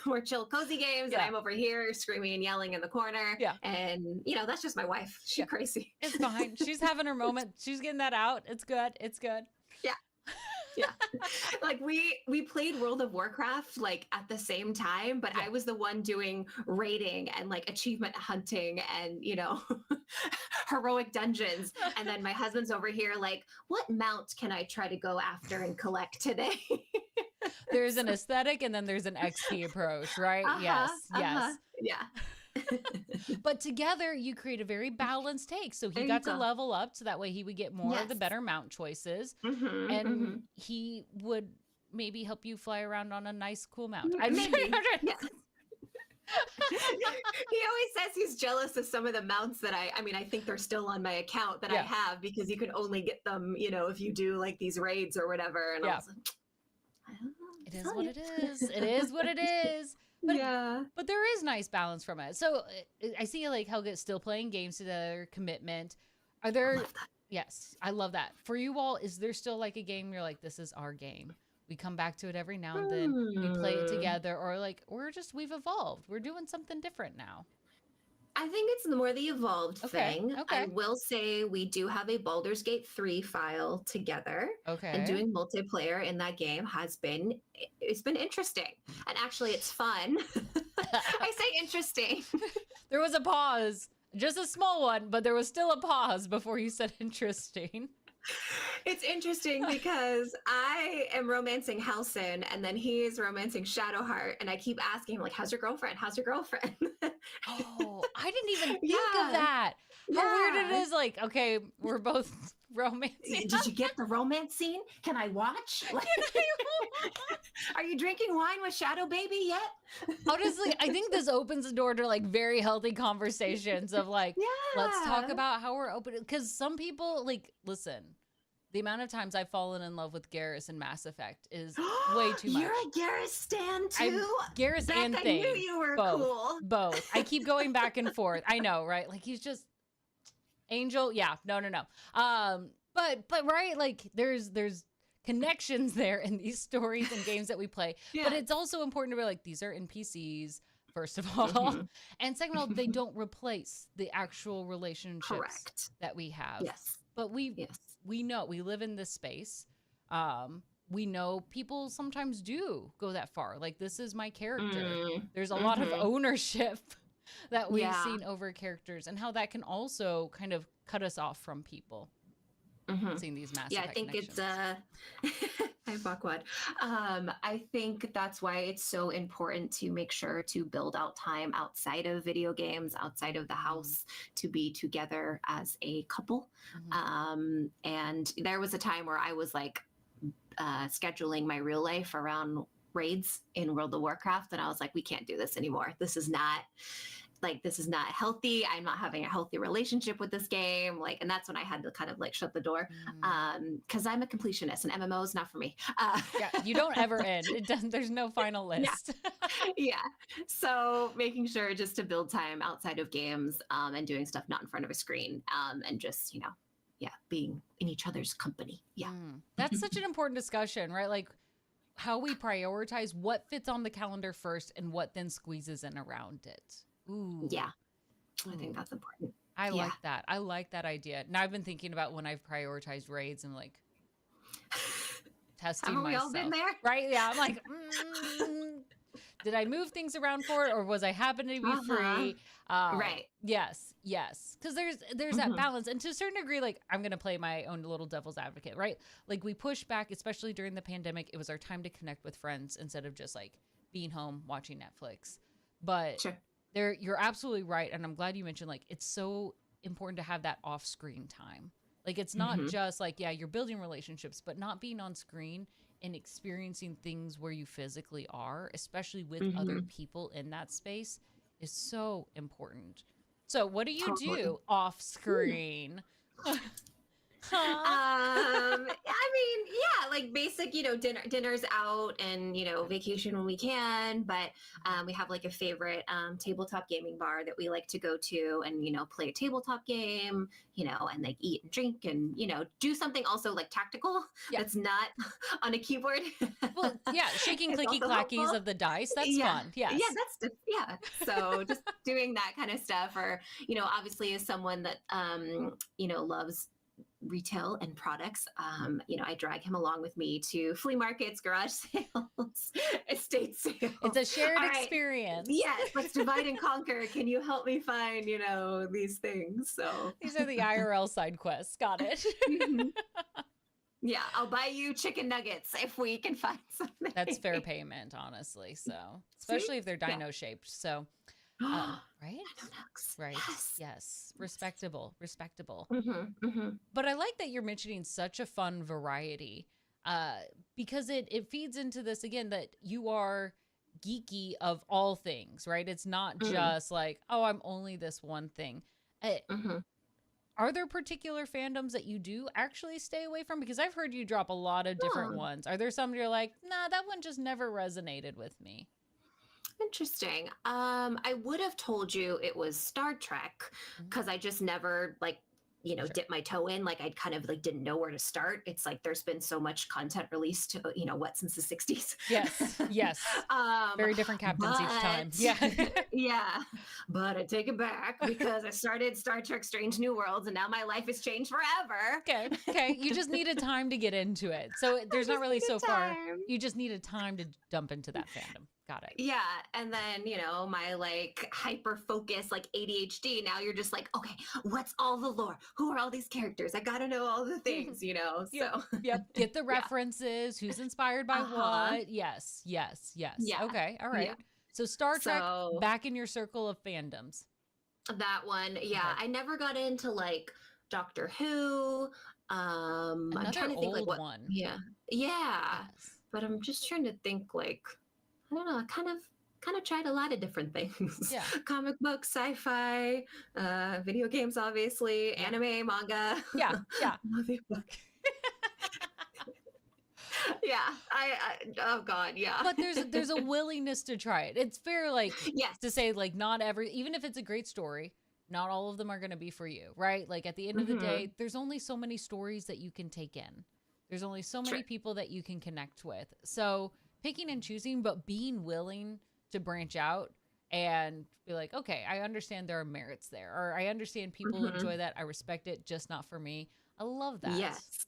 more chill cozy games, and yeah, I'm over here screaming and yelling in the corner. yeah, And that's just my wife. She's yeah. crazy. It's fine. She's having her moment. She's getting that out. It's good. It's good. Yeah. Yeah. Like we played World of Warcraft like at the same time, but Yeah. I was the one doing raiding and like achievement hunting and heroic dungeons. And then my husband's over here like, what mount can I try to go after and collect today? There's an aesthetic and then there's an XP approach, right? Yes. Yes. Yeah. But together you create a very balanced take. So he There got you to go. level up so that way he would get more of the Yes. better mount choices. Mhm, And mhm. he would maybe help you fly around on a nice, cool mount. I'm Maybe. trying Yeah. He always says he's jealous of some of the mounts that I mean, I think they're still on my account that I Yeah. have because you can only get them, if you do like these raids or whatever. And I Yeah. was like, I don't know. It is what it is. It is what it is. But Yeah. but there is nice balance from it. So I see like Helga's still playing games together, commitment. Are I there love that. Yes, I love that. For you all, is there still like a game you're like, this is our game? We come back to it every now and then. We play it Hmm. together, or like we've evolved. We're doing something different now. I think it's more the evolved Okay. thing. I Okay. will say we do have a Baldur's Gate 3 file together. And Okay. doing multiplayer in that game it's been interesting. And actually it's fun. I say interesting. There was a pause, just a small one, but there was still a pause before you said interesting. It's interesting because I am romancing Halcyon and then he's romancing Shadowheart. And I keep asking him, like, how's your girlfriend? How's your girlfriend? Oh, I didn't even think Yeah. of that. How weird it Yeah. is. Like, okay, we're both romancing. Did you get the romance scene? Can I watch? Like, are you drinking wine with Shadow Baby yet? Honestly, I think this opens the door to like very healthy conversations of like, let's talk Yeah. about how we're open. Because some people, like, listen, the amount of times I've fallen in love with Garrus in Mass Effect is way too much. You're a Garrus stan I'm too? Garrus Beck, and I Thane. knew you were Both. cool. Both. I keep going back and forth. I know, right? Like he's just Angel. Yeah. No. But right, like there's connections there in these stories and games that we play. Yeah. But it's also important to be like, these are NPCs, first of all. Mhm. And second of all, they don't replace the actual relationships Correct. that we have. Yes. But Yes. we know we live in this space. We know people sometimes do go that far. Like this is my character. Mm, There's a lot of mhm. ownership that we've Yeah. seen over characters and how that can also kind of cut us off from people Mhm. seeing these Mass Yeah, I Effect think it's connections. Hi Buckwood. I think that's why it's so important to make sure to build out time outside of video games, outside of the house, to be together as a couple. Mhm. And there was a time where I was like scheduling my real life around raids in World of Warcraft, and I was like, we can't do this anymore. This is not healthy. I'm not having a healthy relationship with this game. Like, and that's when I had to kind of like shut the door. Because I'm a completionist and MMO is not for me. Yeah, you don't ever end. It doesn't. There's no final list. Yeah. So making sure just to build time outside of games and doing stuff not in front of a screen and just, being in each other's company. Yeah. That's such an important discussion, right? Like how we prioritize what fits on the calendar first and what then squeezes in around it. Ooh. Yeah. I Ooh. think that's important. I Yeah. like that. I like that idea. Now I've been thinking about when I've prioritized raids and like testing Haven't we myself. all been there? Right? Yeah. I'm like, did I move things around for it, or was I happen to be free? Right. Yes. Because there's that balance, and to a certain degree, like I'm gonna play my own little devil's advocate, right? Like we push back, especially during the pandemic. It was our time to connect with friends instead of just like being home watching Netflix. But Sure. you're absolutely right, and I'm glad you mentioned like it's so important to have that off-screen time. Like it's not just like, yeah, you're building relationships, but not being on screen and experiencing things where you physically are, especially with other Mhm. people in that space, is so important. So, what do you Totally. do off screen? Huh? I mean, yeah, like basic, dinners out and, vacation when we can. But we have like a favorite tabletop gaming bar that we like to go to and, play a tabletop game, and like eat and drink and, do something also like tactical Yeah. that's not on a keyboard. Well, yeah, shaking It's clicky also clackies helpful. of the dice. That's Yeah. fun. Yeah, Yes. yeah. So just doing that kind of stuff, or, obviously as someone that, loves retail and products. I drag him along with me to flea markets, garage sales, estate sales. It's a shared All right. experience. Yes, let's divide and conquer. Can you help me find, these things? So These are the IRL side quests. Got it. mhm. Yeah, I'll buy you chicken nuggets if we can find something. That's fair payment, honestly. So, See? especially if they're Yeah. dino shaped. So, right? Nugs. Right. Yes. Yes. Respectable. Respectable. Mm-hmm. But I like that you're mentioning such a fun variety, because it feeds into this again that you are geeky of all things, right? It's not just like, oh, I'm only this one thing. Mm-hmm. Are there particular fandoms that you do actually stay away from? Because I've heard you drop a lot of different ones. Are there some you're like, nah, that one just never resonated with me? Interesting. I would have told you it was Star Trek because I just never Sure. dip my toe in. Like I kind of like didn't know where to start. It's like there's been so much content released, since the 60s. Yes. Yes. Very different captains each time. But- Yeah. yeah. But I take it back because I started Star Trek Strange New Worlds and now my life has changed forever. Okay. Okay. You just needed time to get into it. So there's not just really needed so far. time. You just needed time to dump into that fandom. Got it. Yeah. And then, my like hyper focus, like ADHD. Now you're just like, okay, what's all the lore? Who are all these characters? I got to know all the things, So, Yep. Get the references. Who's inspired by what? Yes. Yes. Yes. Yeah. Okay. All right. Yeah. So Star Trek So- back in your circle of fandoms. that one. Yeah. Okay. I never got into like Doctor Who. I'm Another trying to think like old what. one. Yeah. Yeah. Yes. But I'm just trying to think like, I don't know, I kind of tried a lot of different things. Yeah. Comic books, sci-fi, video games, obviously, anime, manga. Yeah. Yeah. Yeah. Oh God, yeah. But there's a willingness to try it. It's fair, like, yes. to say, like, not every, even if it's a great story, not all of them are going to be for you, right? Like, at the end of the day, there's only so many stories that you can take in. There's only so many people that you can connect with. So picking and choosing, but being willing to branch out and be like, okay, I understand there are merits there, or I understand people enjoy that. I respect it, just not for me. I love that. Yes.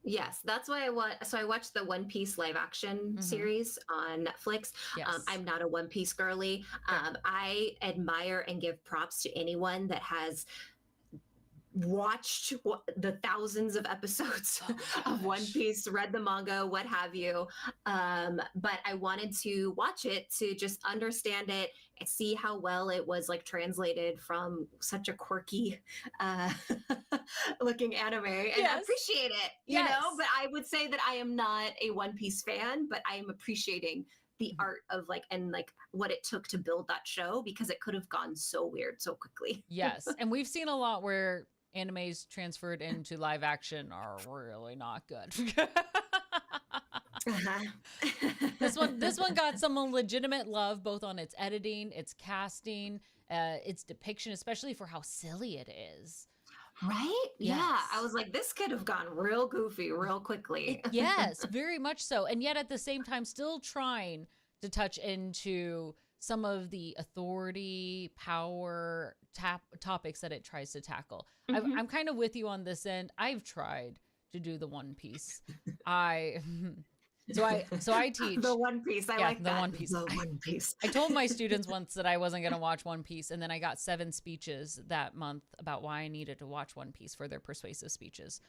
Yes. That's why I watched the One Piece live action series on Netflix. Yes. I'm not a One Piece girly. I admire and give props to anyone that has watched the thousands of episodes of One Piece, read the manga, what have you. But I wanted to watch it to just understand it and see how well it was like translated from such a quirky looking anime and appreciate it, you know? But I would say that I am not a One Piece fan, but I am appreciating the art of like what it took to build that show because it could have gone so weird so quickly. Yes. And we've seen a lot where animes transferred into live action are really not good. This one got some legitimate love, both on its editing, its casting, its depiction, especially for how silly it is. Right? Yes. Yeah. I was like, this could have gone real goofy real quickly. Yes, very much so. And yet at the same time, still trying to touch into some of the authority, power topics that it tries to tackle. I'm kind of with you on this end. I've tried to do the One Piece. So I teach the One Piece. I like the that. One Piece. The One Piece. I told my students once that I wasn't going to watch One Piece, and then I got 7 speeches that month about why I needed to watch One Piece for their persuasive speeches.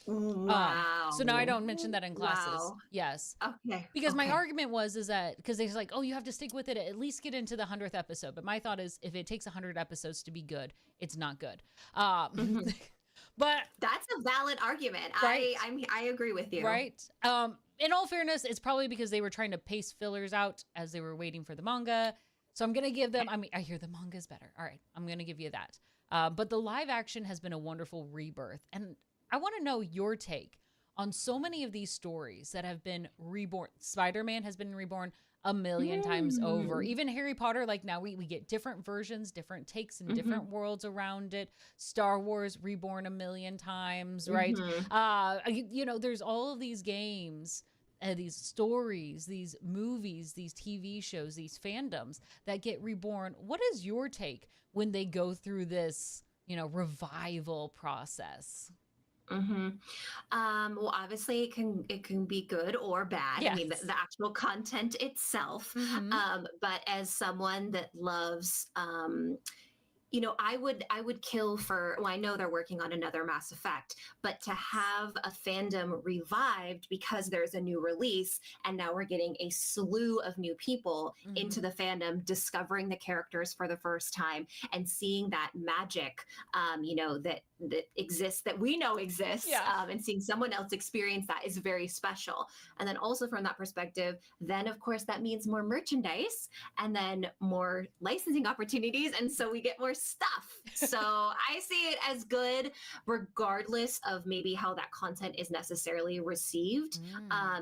Wow. So now I don't mention that in classes. Wow. Yes. Okay. Because my argument is that because they're like, oh, you have to stick with it, at least get into the 100th episode. But my thought is, if it takes 100 episodes to be good, it's not good. But that's a valid argument. Right. I agree with you. Right. in all fairness, it's probably because they were trying to pace fillers out as they were waiting for the manga. So I'm going to give them, I mean, I hear the manga's better. All right, I'm going to give you that. But the live action has been a wonderful rebirth. And I want to know your take on so many of these stories that have been reborn. Spider-Man has been reborn a million times over. Even Harry Potter, like now we get different versions, different takes and different worlds around it. Star Wars reborn a million times, right? You know, there's all of these games, these stories, these movies, these TV shows, these fandoms that get reborn. What is your take when they go through this, you know, revival process? Well, obviously it can be good or bad. I mean, Yes. the actual content itself. But as someone that loves, you know, I would kill for, well, I know they're working on another Mass Effect, but to have a fandom revived because there's a new release and now we're getting a slew of new people into the fandom, discovering the characters for the first time and seeing that magic, you know, that exists, that we know exists, and seeing someone else experience that is very special. And then also from that perspective, then of course that means more merchandise and then more licensing opportunities. And so we get more stuff. So I see it as good, regardless of maybe how that content is necessarily received,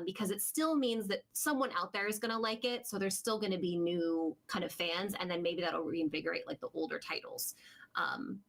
because it still means that someone out there is going to like it. So there's still going to be new kind of fans. And then maybe that'll reinvigorate like the older titles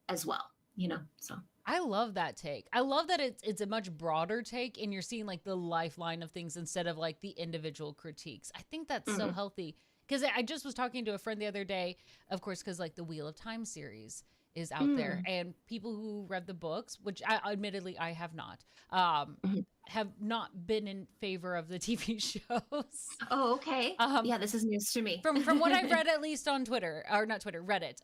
as well. You know, so I love that take. I love that it's a much broader take and you're seeing like the lifeline of things instead of like the individual critiques. I think that's so healthy because I just was talking to a friend the other day, of course, because like the Wheel of Time series is out there and people who read the books, which admittedly I have not, have not been in favor of the TV shows. Oh, okay. Yeah, this is news to me. From what I've read, at least on Twitter, or not Twitter, Reddit.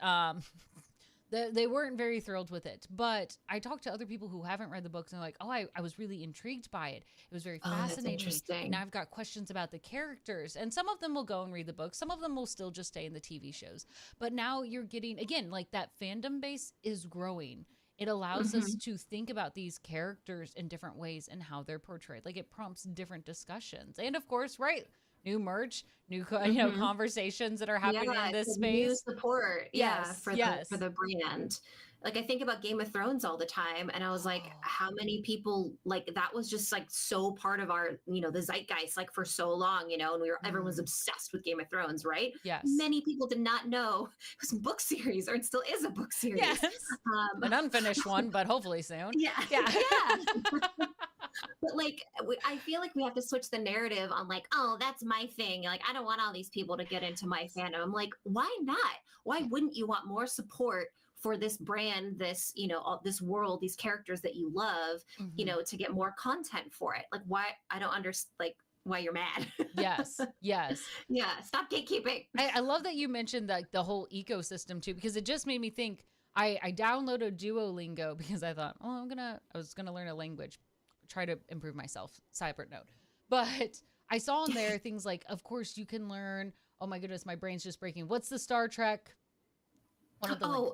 They weren't very thrilled with it, but I talked to other people who haven't read the books and they're like, oh, I was really intrigued by it. It was very fascinating. That's interesting. Now I've got questions about the characters, and some of them will go and read the books. Some of them will still just stay in the TV shows. But now you're getting, again, like that fandom base is growing. It allows us to think about these characters in different ways and how they're portrayed. Like it prompts different discussions. And of course, right, new merch, new you know, conversations that are happening in this space. New support, for the brand. Like I think about Game of Thrones all the time, and I was like, how many people like that was just like so part of our, you know, the zeitgeist like for so long, you know, and everyone was obsessed with Game of Thrones, right? Yes. Many people did not know it was a book series, or it still is a book series. Yes. An unfinished one, but hopefully soon. Yeah. But like, I feel like we have to switch the narrative on like, oh, that's my thing. Like, I don't want all these people to get into my fandom. I'm like, why not? Why wouldn't you want more support for this brand, this, you know, all, this world, these characters that you love, you know, to get more content for it? Like, why? I don't understand, like, why you're mad. Yes. Yeah. Stop gatekeeping. I love that you mentioned like the whole ecosystem too, because it just made me think. I downloaded Duolingo because I thought, oh, I was gonna learn a language, try to improve myself, separate note. But I saw in there things like, of course, you can learn. Oh my goodness, my brain's just breaking. What's the Star Trek? Klingon?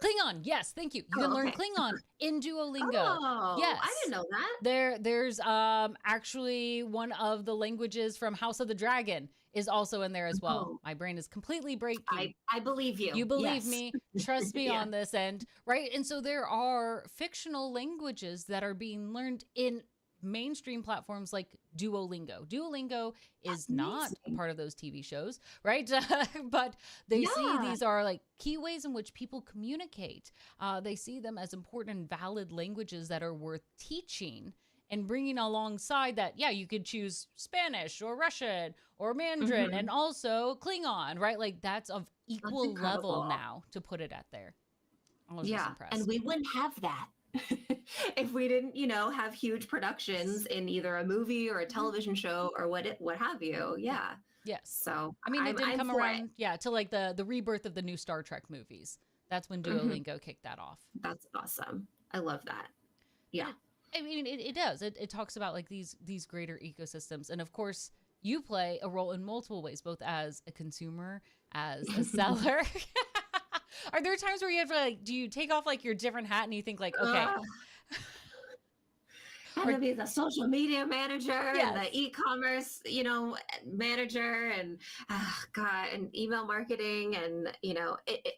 Klingon. Yes, thank you. You can learn Klingon in Duolingo. Oh, yes, I didn't know that. There's actually one of the languages from House of the Dragon is also in there as well. My brain is completely breaking. I believe you. You believe me. Trust me on this end, right? And so there are fictional languages that are being learned in mainstream platforms like Duolingo. Duolingo is not part of those TV shows, right? But they see these are like key ways in which people communicate. They see them as important and valid languages that are worth teaching and bringing alongside that. Yeah, you could choose Spanish or Russian or Mandarin and also Klingon, right? Like that's of equal level now, to put it at there. I was just impressed. And we wouldn't have that if we didn't, you know, have huge productions in either a movie or a television show or what have you. Yeah. Yes. So I mean, it didn't come around, to like the rebirth of the new Star Trek movies. That's when Duolingo kicked that off. That's awesome. I love that. Yeah. I mean, it does. It talks about like these greater ecosystems, and of course, you play a role in multiple ways, both as a consumer, as a seller. Are there times where you have to like, do you take off like your different hat and you think like, okay, And to be the social media manager and the Yes. e-commerce, manager and God, and email marketing and,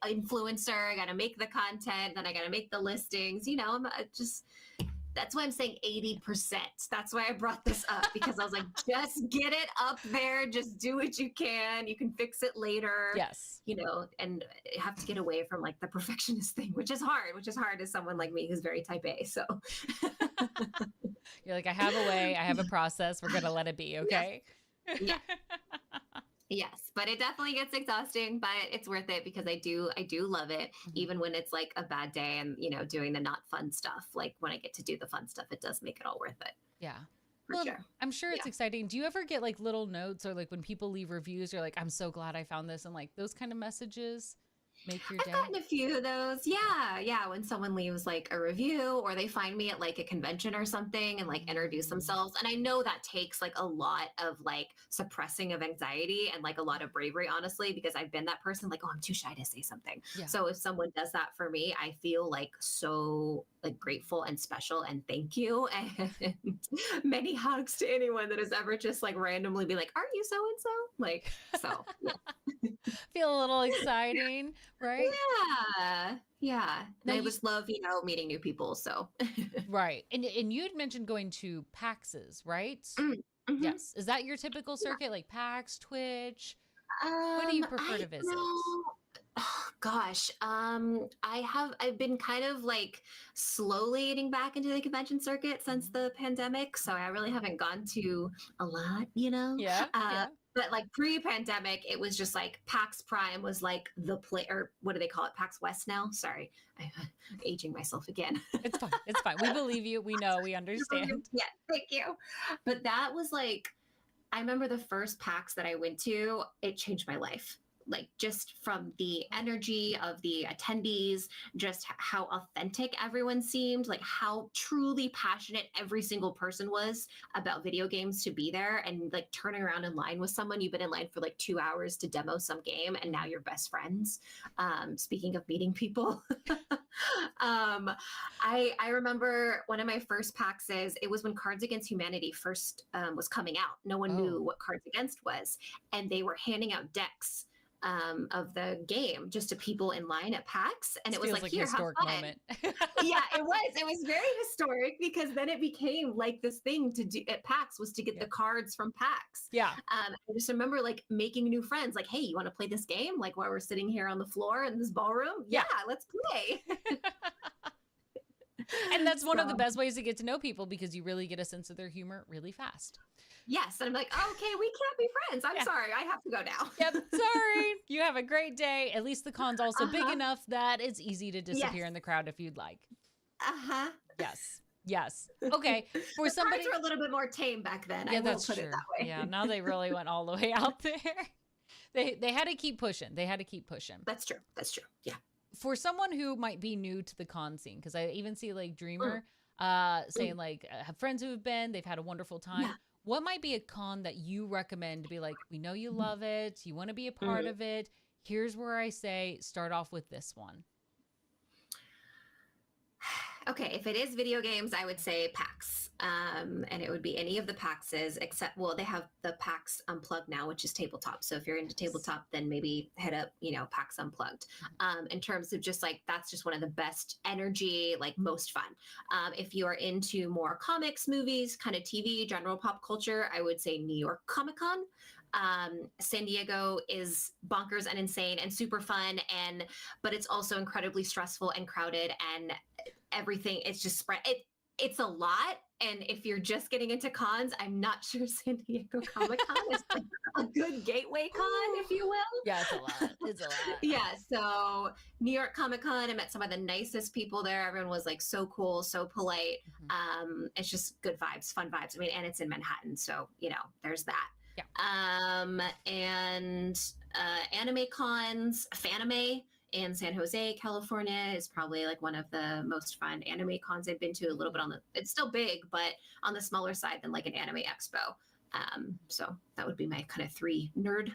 influencer. I got to make the content, then I got to make the listings, that's why I'm saying 80%. That's why I brought this up because I was like, just get it up there. Just do what you can. You can fix it later. Yes. And have to get away from like the perfectionist thing, which is hard as someone like me who's very type A. So You're like, I have a way, I have a process. We're going to let it be. Okay. Yes. Yeah. Yes, but it definitely gets exhausting, but it's worth it because I do love it, even when it's like a bad day and, doing the not fun stuff. Like when I get to do the fun stuff, it does make it all worth it. Yeah. For sure. I'm sure it's exciting. Do you ever get like little notes or like when people leave reviews, you're like, I'm so glad I found this, and like those kind of messages make your day? I've gotten a few of those. Yeah. When someone leaves like a review or they find me at like a convention or something and like introduce themselves. And I know that takes like a lot of like suppressing of anxiety and like a lot of bravery, honestly, because I've been that person like, oh, I'm too shy to say something. Yeah. So if someone does that for me, I feel like so like grateful and special and thank you. And many hugs to anyone that has ever just like randomly be like, aren't you so-and-so? Like, so yeah. Feel a little exciting, right? Yeah. I just love, meeting new people. So right. And you had mentioned going to PAXs, right? Mm-hmm. Yes. Is that your typical circuit, like PAX, Twitch? What do you prefer to visit? Oh, gosh. I've been kind of like slowly getting back into the convention circuit since the pandemic. So I really haven't gone to a lot, Yeah. But like pre-pandemic, it was just like PAX Prime was like the play, or what do they call it? PAX West now? Sorry, I'm aging myself again. It's fine. It's fine. We believe you. We know. We understand. Yeah, thank you. But that was like, I remember the first PAX that I went to, it changed my life. Like just from the energy of the attendees, just how authentic everyone seemed, like how truly passionate every single person was about video games to be there, and like turning around in line with someone you've been in line for like 2 hours to demo some game and now you're best friends. Speaking of meeting people, I remember one of my first PAXs, it was when Cards Against Humanity first was coming out. No one knew what Cards Against was, and they were handing out decks of the game just to people in line at PAX, and it was like a here, historic have fun. moment. Yeah, it was very historic because then it became like this thing to do at PAX was to get the cards from PAX. Yeah. I just remember like making new friends, like, hey, you want to play this game, like while we're sitting here on the floor in this ballroom? Yeah, let's play. And that's one of the best ways to get to know people because you really get a sense of their humor really fast. Yes. And I'm like, okay, we can't be friends. I'm sorry. I have to go now. Yep. Sorry. You have a great day. At least the con's also big enough that it's easy to disappear in the crowd if you'd like. Yes. Okay. For somebody, cards were a little bit more tame back then. Yeah, I will put it that way. Yeah. Now they really went all the way out there. They had to keep pushing. That's true. Yeah. For someone who might be new to the con scene, because I even see like Dreamer saying like, have friends who have been, they've had a wonderful time. Yeah. What might be a con that you recommend to be like, we know you love it, you want to be a part of it. Here's where I say, start off with this one. Okay, if it is video games, I would say PAX. And it would be any of the PAXs except, well, they have the PAX Unplugged now, which is tabletop. So if you're into tabletop, then maybe head up, PAX Unplugged. In terms of just like, that's just one of the best energy, like most fun. If you are into more comics, movies, kind of TV, general pop culture, I would say New York Comic Con. San Diego is bonkers and insane and super fun, but it's also incredibly stressful and crowded and everything. It's just spread. It's a lot. And if you're just getting into cons, I'm not sure San Diego Comic Con is like a good gateway con, if you will. Yeah, it's a lot. Yeah. So New York Comic Con, I met some of the nicest people there. Everyone was like so cool, so polite. It's just good vibes, fun vibes. I mean, and it's in Manhattan. So, there's that. Yeah. And anime cons, Fanime in San Jose, California is probably like one of the most fun anime cons I've been to. A little bit it's still big, but on the smaller side than like an anime expo. So that would be my kind of 3 nerd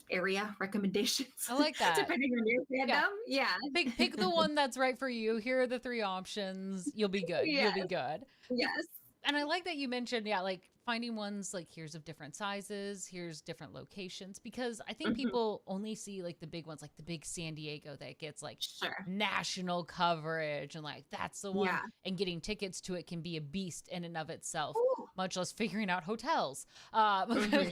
area recommendations. I like that. Depending on your fandom. Yeah. Pick the one that's right for you. Here are the 3 options. You'll be good. Yes. You'll be good. Yes. And I like that you mentioned, yeah, like finding ones like here's of different sizes, here's different locations, because I think Mhm. people only see like the big ones, like the big San Diego that gets like Sure. national coverage and like that's the one. Yeah. And getting tickets to it can be a beast in and of itself, Ooh. much less figuring out hotels, Hmm.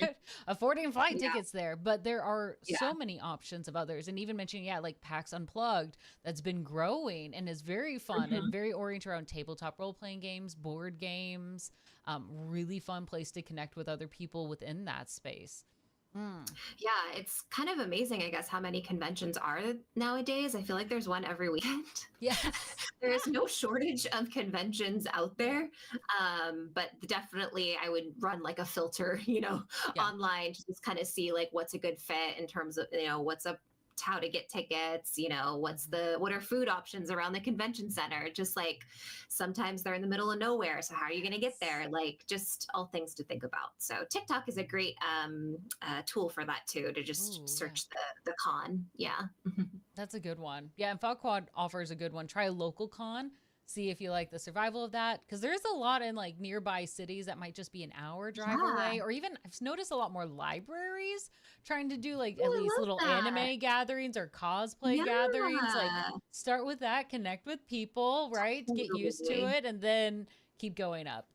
affording flight Yeah. tickets there. But there are Yeah. so many options of others. And even mentioning, yeah, like PAX Unplugged that's been growing and is very fun and Hmm. very oriented around tabletop role playing games, board games. Really fun place to connect with other people within that space. Mm. Yeah, it's kind of amazing, I guess, how many conventions are nowadays. I feel like there's one every weekend. Yes. There is no shortage of conventions out there. But definitely I would run like a filter, Yeah. online to just kind of see like what's a good fit in terms of, what's up how to get tickets, what are food options around the convention center, just like sometimes they're in the middle of nowhere, so how are you going to get there, like just all things to think about. So TikTok is a great tool for that too, to just Ooh, yeah. search the con. Yeah. That's a good one. Yeah, and Falquad offers a good one. Try a local con. See if you like the survival of that. Because there's a lot in like nearby cities that might just be an hour drive Yeah. away. Or even I've noticed a lot more libraries trying to do like at Oh, least I love little that. anime gatherings or cosplay gatherings. Like Yeah. start with that, connect with people, right? Get used to Totally. it, and then keep going up.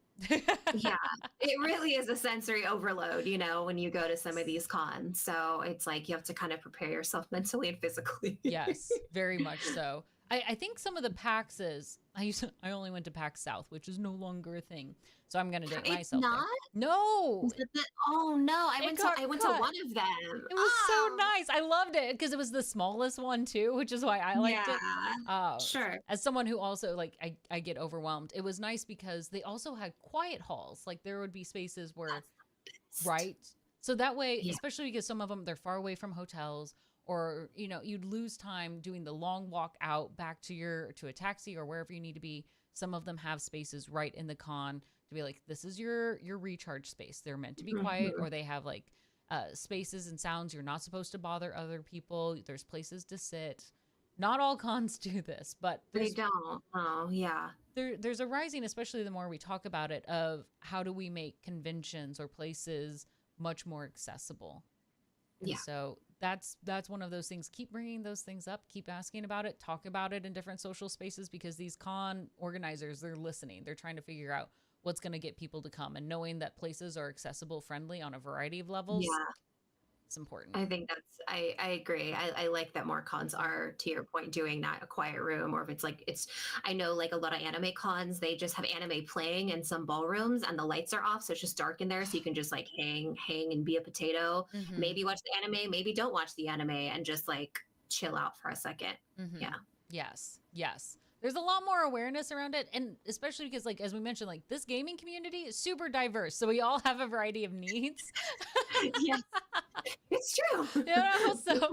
Yeah, it really is a sensory overload, when you go to some of these cons. So it's like you have to kind of prepare yourself mentally and physically. Yes, very much so. I think some of the PAXs, I only went to PAX South, which is no longer a thing. So I'm gonna date It's myself there. not. No, Oh no, it I got went to cut. one of them. It was so Oh, nice. I loved it because it was the smallest one too, which is why I liked it. yeah. Uh, Sure. as someone who also like I get overwhelmed, it was nice because they also had quiet halls. Like there would be spaces where That's the best. right? So that way, Yeah. especially because some of them they're far away from hotels, or you'd lose time doing the long walk out back to a taxi or wherever you need to be. Some of them have spaces right in the con to be like, this is your recharge space. They're meant to be quiet, Mhm. or they have like spaces and sounds you're not supposed to bother other people. There's places to sit. Not all cons do this, but They don't. Oh, yeah. there's a rising, especially the more we talk about it, of how do we make conventions or places much more accessible. And Yeah. so that's one of those things. Keep bringing those things up, keep asking about it, talk about it in different social spaces, because these con organizers, they're listening, they're trying to figure out what's going to get people to come, and knowing that places are accessible, friendly on a variety of levels, Yeah. it's important. I think I agree. I like that more cons are, to your point, doing that, a quiet room, or if it's like I know like a lot of anime cons, they just have anime playing in some ballrooms and the lights are off. So it's just dark in there. So you can just like hang and be a potato. Mm-hmm. Maybe watch the anime, maybe don't watch the anime and just like chill out for a second. Mm-hmm. Yeah. Yes. Yes. There's a lot more awareness around it, and especially because, like, as we mentioned, like this gaming community is super diverse, so we all have a variety of needs. Yes, it's true. So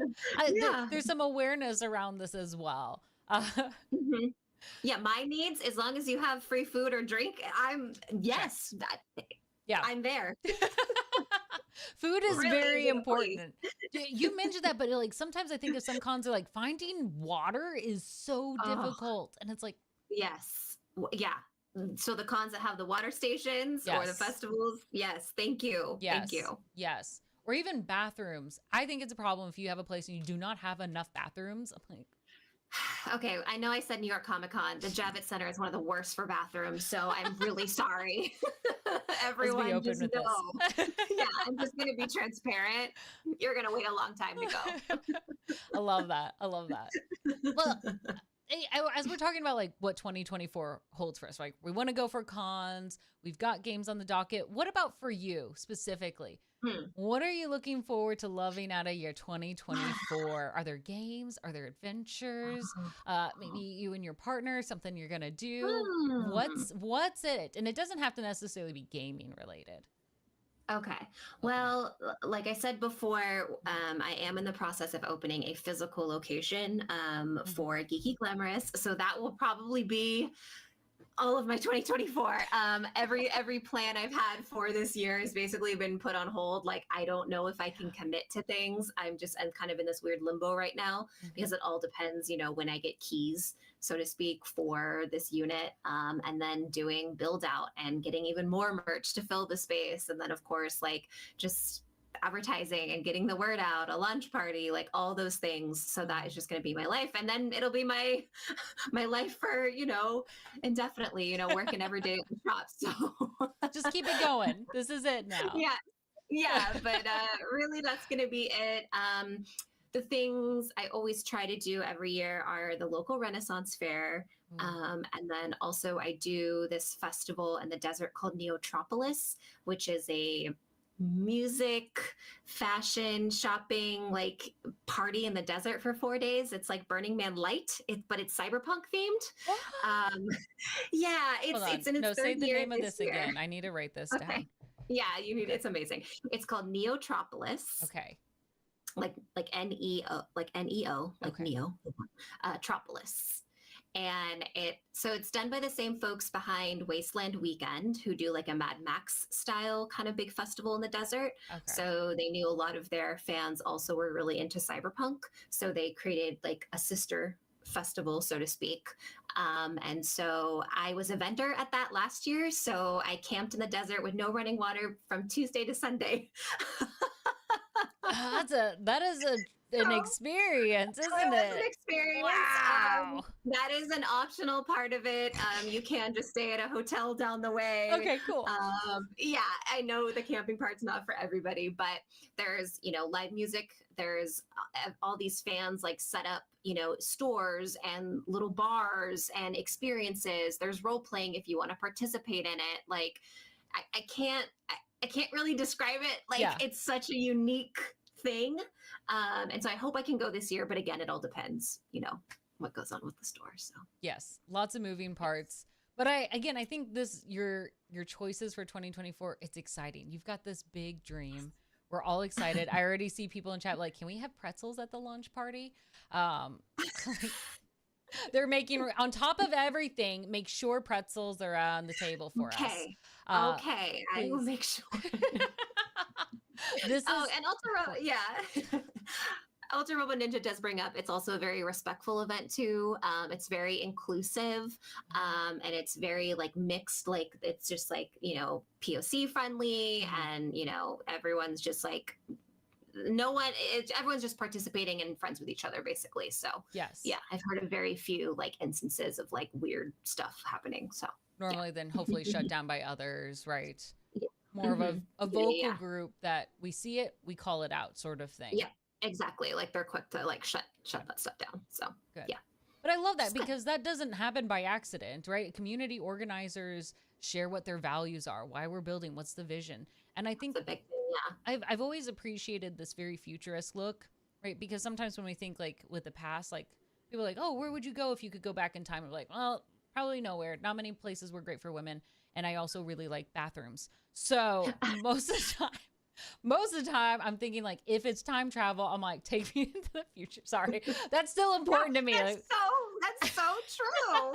Yeah. there's some awareness around this as well. Mhm. Yeah, my needs, as long as you have free food or drink, Check. yes, Yeah. I'm there. Food is Really very easy to please. important. You mentioned that, but like sometimes I think of some cons are like finding water is so Oh, difficult, and it's like, yes. Yeah. So the cons that have the water stations or the yes, festivals, yes, thank you. Thank yes, you. yes, or even bathrooms. I think it's a problem if you have a place and you do not have enough bathrooms. I'm like, Okay, I know I said New York Comic Con. The Javits Center is one of the worst for bathrooms, so I'm really sorry. let's be Everyone, open just with this. know. Yeah, I'm just going to be transparent. You're going to wait a long time to go. I love that. I love that. Well, as we're talking about like what 2024 holds for us, right? We want to go for cons. We've got games on the docket. What about for you specifically? Hmm. What are you looking forward to loving out of your 2024? Are there games? Are there adventures? Maybe you and your partner, something you're gonna do. Hmm. What's it? And it doesn't have to necessarily be gaming related. Okay. Okay. Well, like I said before, I am in the process of opening a physical location Mm-hmm. for Geeky Glamorous. So that will probably be all of my 2024. Every plan I've had for this year has basically been put on hold. Like, I don't know if I can commit to things. I'm kind of in this weird limbo right now because it all depends, when I get keys, so to speak, for this unit, and then doing build out and getting even more merch to fill the space. And then of course, like just advertising and getting the word out, a lunch party, like all those things. So that is just going to be my life. And then it'll be my life for, indefinitely, working every day at the shop. So just keep it going. This is it now. Yeah. Yeah. But really, that's going to be it. The things I always try to do every year are the local Renaissance Fair. And then also I do this festival in the desert called Neotropolis, which is a music, fashion, shopping, like party in the desert for 4 days. It's like Burning Man light, but it's cyberpunk themed. Yeah, it's in its no, third say the year name of this year. again. I need to write this down. Yeah, you need. It's amazing. It's called Neotropolis. Okay. Like Neo, like Neo, like Okay. Neo, Tropolis. And it's done by the same folks behind Wasteland Weekend, who do like a Mad Max style kind of big festival in the desert. Okay. So they knew a lot of their fans also were really into cyberpunk. So they created like a sister festival, so to speak. And so I was a vendor at that last year. So I camped in the desert with no running water from Tuesday to Sunday. That is an experience, isn't it? It's an experience. Wow. That is an optional part of it. You can just stay at a hotel down the way. Okay, cool. Yeah, I know the camping part's not for everybody, but there's, live music. There's all these fans like set up, stores and little bars and experiences. There's role playing if you want to participate in it. Like, I can't really describe it. Like, It's such a unique thing. And so I hope I can go this year, but again, it all depends, what goes on with the store. So yes, lots of moving parts. But I think your choices for 2024, it's exciting. You've got this big dream. We're all excited. I already see people in chat like, can we have pretzels at the launch party? They're making, on top of everything, make sure pretzels are on the table for us. Okay, I will make sure. This is and Ultra Robo Ninja does bring up, it's also a very respectful event too. It's very inclusive, and it's very like mixed, like it's just like, POC friendly, and everyone's just like, everyone's just participating and friends with each other basically. So yes, yeah, I've heard of very few like instances of like weird stuff happening. So normally then hopefully shut down by others, right? More of a vocal group that we see it, we call it out sort of thing. Yeah, exactly. Like they're quick to like shut that stuff down. So good. Yeah. But I love that because that doesn't happen by accident, right? Community organizers share what their values are, why we're building, what's the vision. And I think that's a big thing, yeah. I've always appreciated this very futurist look, right? Because sometimes when we think like with the past, like people are like, oh, where would you go if you could go back in time? We're like, well, probably nowhere. Not many places were great for women. And I also really like bathrooms. So most of the time I'm thinking like, if it's time travel, I'm like, take me into the future. Sorry. That's still important to me. That's so true.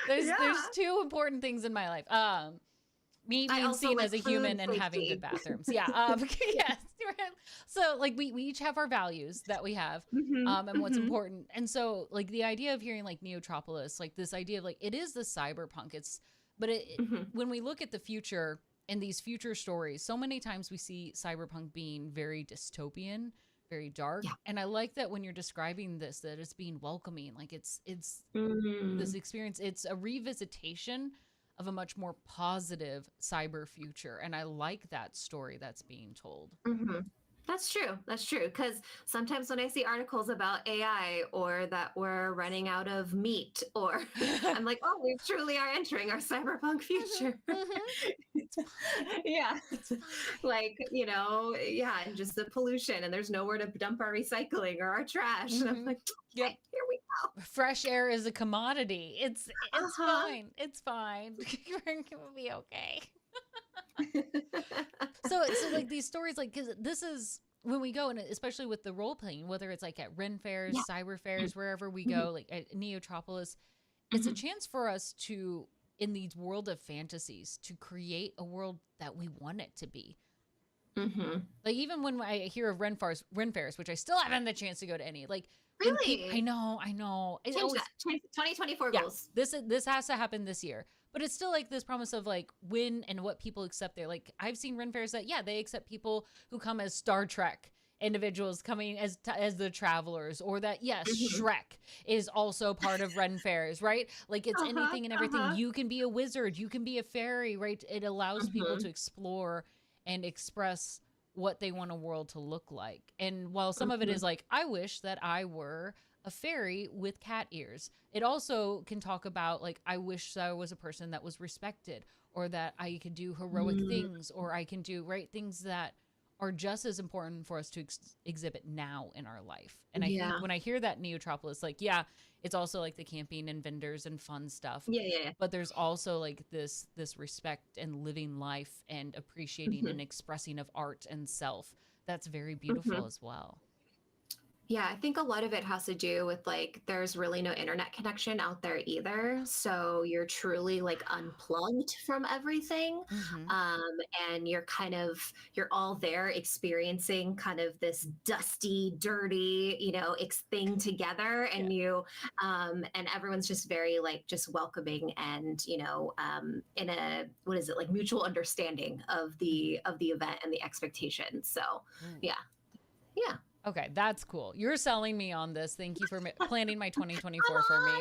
There's two important things in my life. Me being seen as a human and having good bathrooms. Yeah. Yes. So like we each have our values that we have, and what's important. And so like the idea of hearing like Neotropolis, like this idea of like, it is the cyberpunk. When we look at the future and these future stories, so many times we see cyberpunk being very dystopian, very dark. Yeah. And I like that when you're describing this, that it's being welcoming. Like it's this experience, it's a revisitation of a much more positive cyber future. And I like that story that's being told. That's true. Because sometimes when I see articles about AI or that we're running out of meat, or I'm like, oh, we truly are entering our cyberpunk future. Yeah. Like, and just the pollution, and there's nowhere to dump our recycling or our trash. And I'm like, yep, here we go. Fresh air is a commodity. It's fine. It's fine. We'll be okay. So like these stories, like, because this is when we go, and especially with the role playing, whether it's like at Ren fairs, cyber fairs, wherever we go, like at Neotropolis, it's a chance for us to, in these world of fantasies, to create a world that we want it to be. Like even when I hear of Ren fairs, which I still haven't had the chance to go to any, like when Really? I know. It Change always, that. 2024 yeah, goals. this has to happen this year. But it's still like this promise of like when and what people accept there. Like I've seen Ren fairs that, yeah, they accept people who come as Star Trek individuals coming as the travelers, or that, yes, Shrek is also part of Ren fairs, right? Like it's anything and everything. You can be a wizard, you can be a fairy, right? It allows people to explore and express what they want a world to look like. And while some of it is like, I wish that I were a fairy with cat ears, it also can talk about like, I wish I was a person that was respected, or that I could do heroic things, or I can do things that are just as important for us to exhibit now in our life. And I think when I hear that Neotropolis, like, yeah, it's also like the camping and vendors and fun stuff. Yeah. But there's also like this respect and living life and appreciating and expressing of art and self. That's very beautiful as well. Yeah, I think a lot of it has to do with like there's really no internet connection out there either. So you're truly like unplugged from everything. And you're all there experiencing kind of this dusty, dirty, thing together. And and everyone's just very like just welcoming and, in a, what is it, like mutual understanding of the event and the expectations. So yeah. Okay, that's cool. You're selling me on this. Thank you for planning my 2024 for me.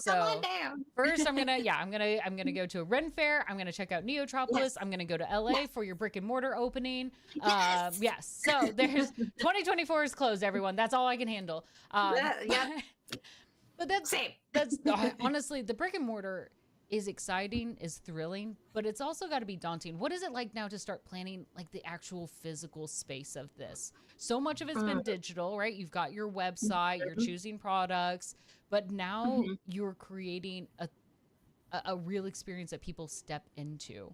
Come on down. First, I'm gonna go to a Ren fair. I'm gonna check out Neotropolis. Yes. I'm gonna go to LA for your brick and mortar opening. Yes. So there's 2024 is closed, everyone. That's all I can handle. But that's honestly, the brick and mortar is exciting, is thrilling, but it's also got to be daunting. What is it like now to start planning like the actual physical space of this? So much of it's been digital, right? You've got your website, you're choosing products, but now you're creating a real experience that people step into.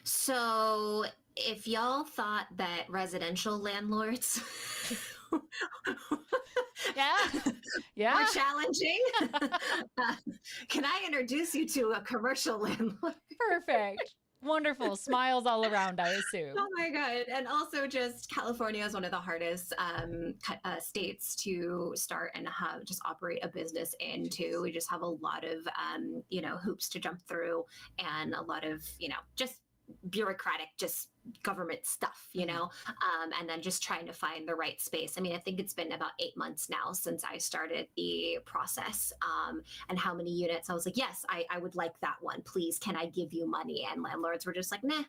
So if y'all thought that residential landlords were challenging, can I introduce you to a commercial landlord? Perfect. Wonderful. Smiles all around, I assume. Oh my God. And also just California is one of the hardest states to start and just operate a business into. We just have a lot of, hoops to jump through and a lot of, just bureaucratic, just government stuff, and then just trying to find the right space. I mean, I think it's been about 8 months now since I started the process, and how many units. I was like, yes, I would like that one. Please, can I give you money? And landlords were just like, nah,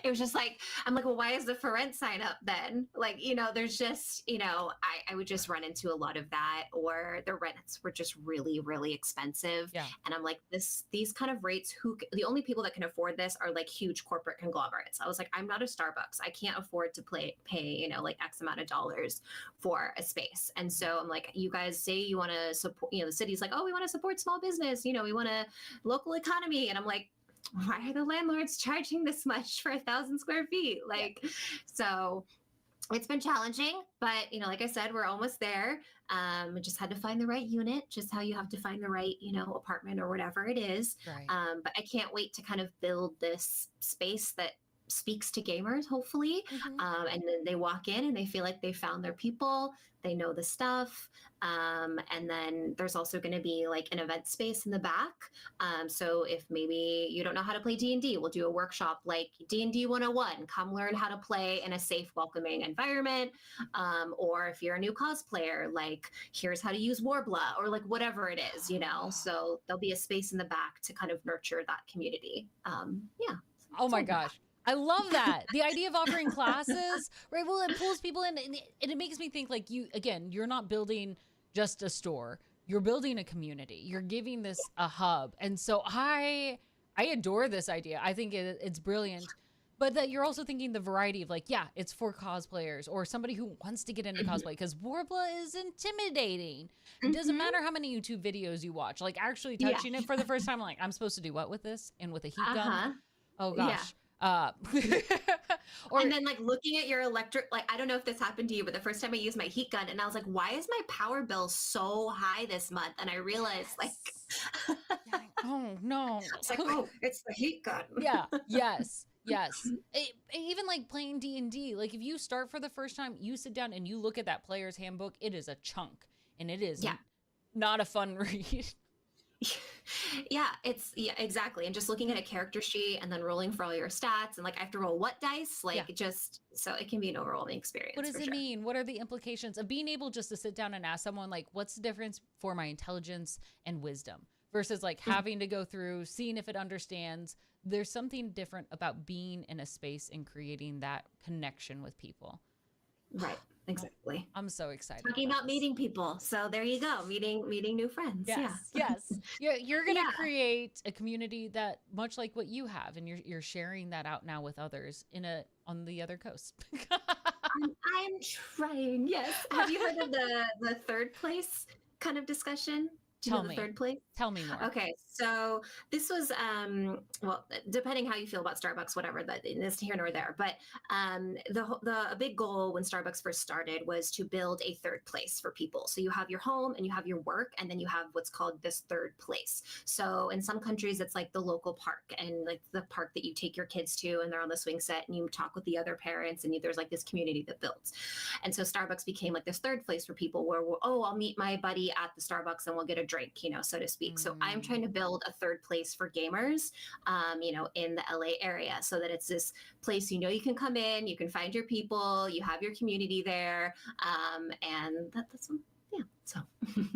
it was just like, I'm like, well, why is the for rent sign up then? Like, there's just, I would just run into a lot of that, or the rents were just really, really expensive. Yeah. And I'm like, these kind of rates, the only people that can afford this are like huge corporate conglomerates. I was like, I'm not a Starbucks. I can't afford to pay, like X amount of dollars for a space. And so I'm like, you guys say you want to support, the city's like, oh, we want to support small business. We want a local economy. And I'm like, why are the landlords charging this much for 1,000 square feet? So it's been challenging, but like I said, we're almost there. We just had to find the right unit, just how you have to find the right, apartment or whatever it is. Right. But I can't wait to kind of build this space that speaks to gamers, hopefully. And then they walk in and they feel like they found their people, they know the stuff. And then there's also going to be like an event space in the back. So if maybe you don't know how to play D&D, we'll do a workshop like D&D 101, come learn how to play in a safe, welcoming environment. Or if you're a new cosplayer, like here's how to use Warbla, or like whatever it is, so there'll be a space in the back to kind of nurture that community. Oh my gosh. I love that. The idea of offering classes, right? Well, it pulls people in, and it makes me think like you're not building just a store. You're building a community. You're giving this a hub. And so I adore this idea. I think it's brilliant. But that you're also thinking the variety of like, yeah, it's for cosplayers or somebody who wants to get into cosplay, because Warbla is intimidating. It doesn't matter how many YouTube videos you watch. Like actually touching it for the first time, like I'm supposed to do what with this and with a heat gun? Oh gosh. Or And then like looking at your electric, like, I don't know if this happened to you, but the first time I used my heat gun and I was like, why is my power bill so high this month? And I realized like, oh no. it's like, oh, it's the heat gun. Yeah. Yes. Yes. Even like playing D&D, like if you start for the first time, you sit down and you look at that player's handbook, it is a chunk and it is not a fun read. Yeah, exactly. And just looking at a character sheet and then rolling for all your stats and like I have to roll what dice, like just so it can be an overwhelming experience. What does it mean? What are the implications of being able just to sit down and ask someone like, what's the difference for my intelligence and wisdom versus like having to go through, seeing if it understands. There's something different about being in a space and creating that connection with people. Right. Exactly. I'm so excited. Talking about meeting people. So there you go. Meeting new friends. Yes. You're going to create a community that much like what you have, and you're sharing that out now with others on the other coast. I'm trying. Yes. Have you heard of the third place kind of discussion? Do you know the third place? Tell me more. Okay, so this was, well, depending how you feel about Starbucks, whatever, that is here nor there. But a big goal when Starbucks first started was to build a third place for people. So you have your home and you have your work, and then you have what's called this third place. So in some countries, it's like the local park and like the park that you take your kids to, and they're on the swing set, and you talk with the other parents, and there's like this community that builds. And so Starbucks became like this third place for people where, I'll meet my buddy at the Starbucks and we'll get a drink, so to speak. So I'm trying to build a third place for gamers, in the LA area, so that it's this place, you can come in, you can find your people, you have your community there. And that's so.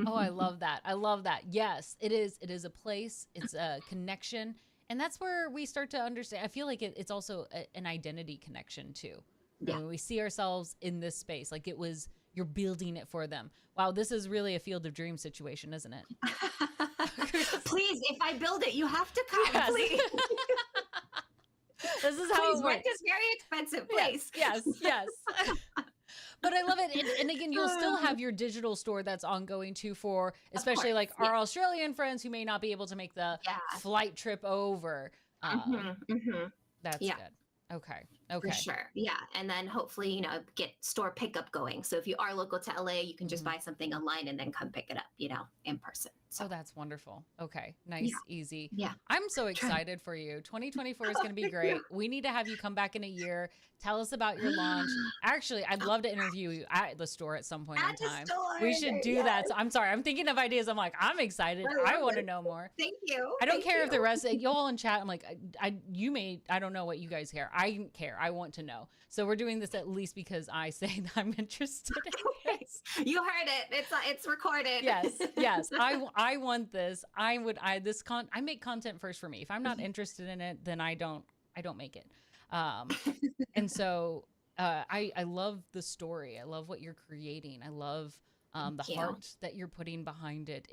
Oh, I love that. I love that. Yes, it is. It is a place. It's a connection. And that's where we start to understand. I feel like it's also an identity connection too. Yeah. When we see ourselves in this space, like you're building it for them. Wow, this is really a Field of Dreams situation, isn't it? Please, if I build it, you have to come, please. This is how it works. Rent is very expensive, please. Yes. But I love it. And again, you'll still have your digital store that's ongoing too for especially like our Australian friends who may not be able to make the flight trip over. That's good. Okay. For sure. Yeah. And then hopefully, get store pickup going. So if you are local to LA, you can just buy something online and then come pick it up, in person. So that's wonderful. Okay. Nice, easy. Yeah. I'm so excited for you. 2024 is going to be great. We need to have you come back in a year. Tell us about your launch. Actually, I'd love to interview you at the store at some point in time. Store. We should do that. So I'm sorry. I'm thinking of ideas. I'm like, I'm excited. I want to know more. Thank you. I don't care if the rest of y'all in chat. I'm like, I don't know what you guys care. I care. I want to know. So we're doing this at least because I say that I'm interested in this. You heard it. It's recorded. Yes. I want this. I make content first for me. If I'm not interested in it, then I don't make it. And so I love the story. I love what you're creating. I love the heart that you're putting behind it.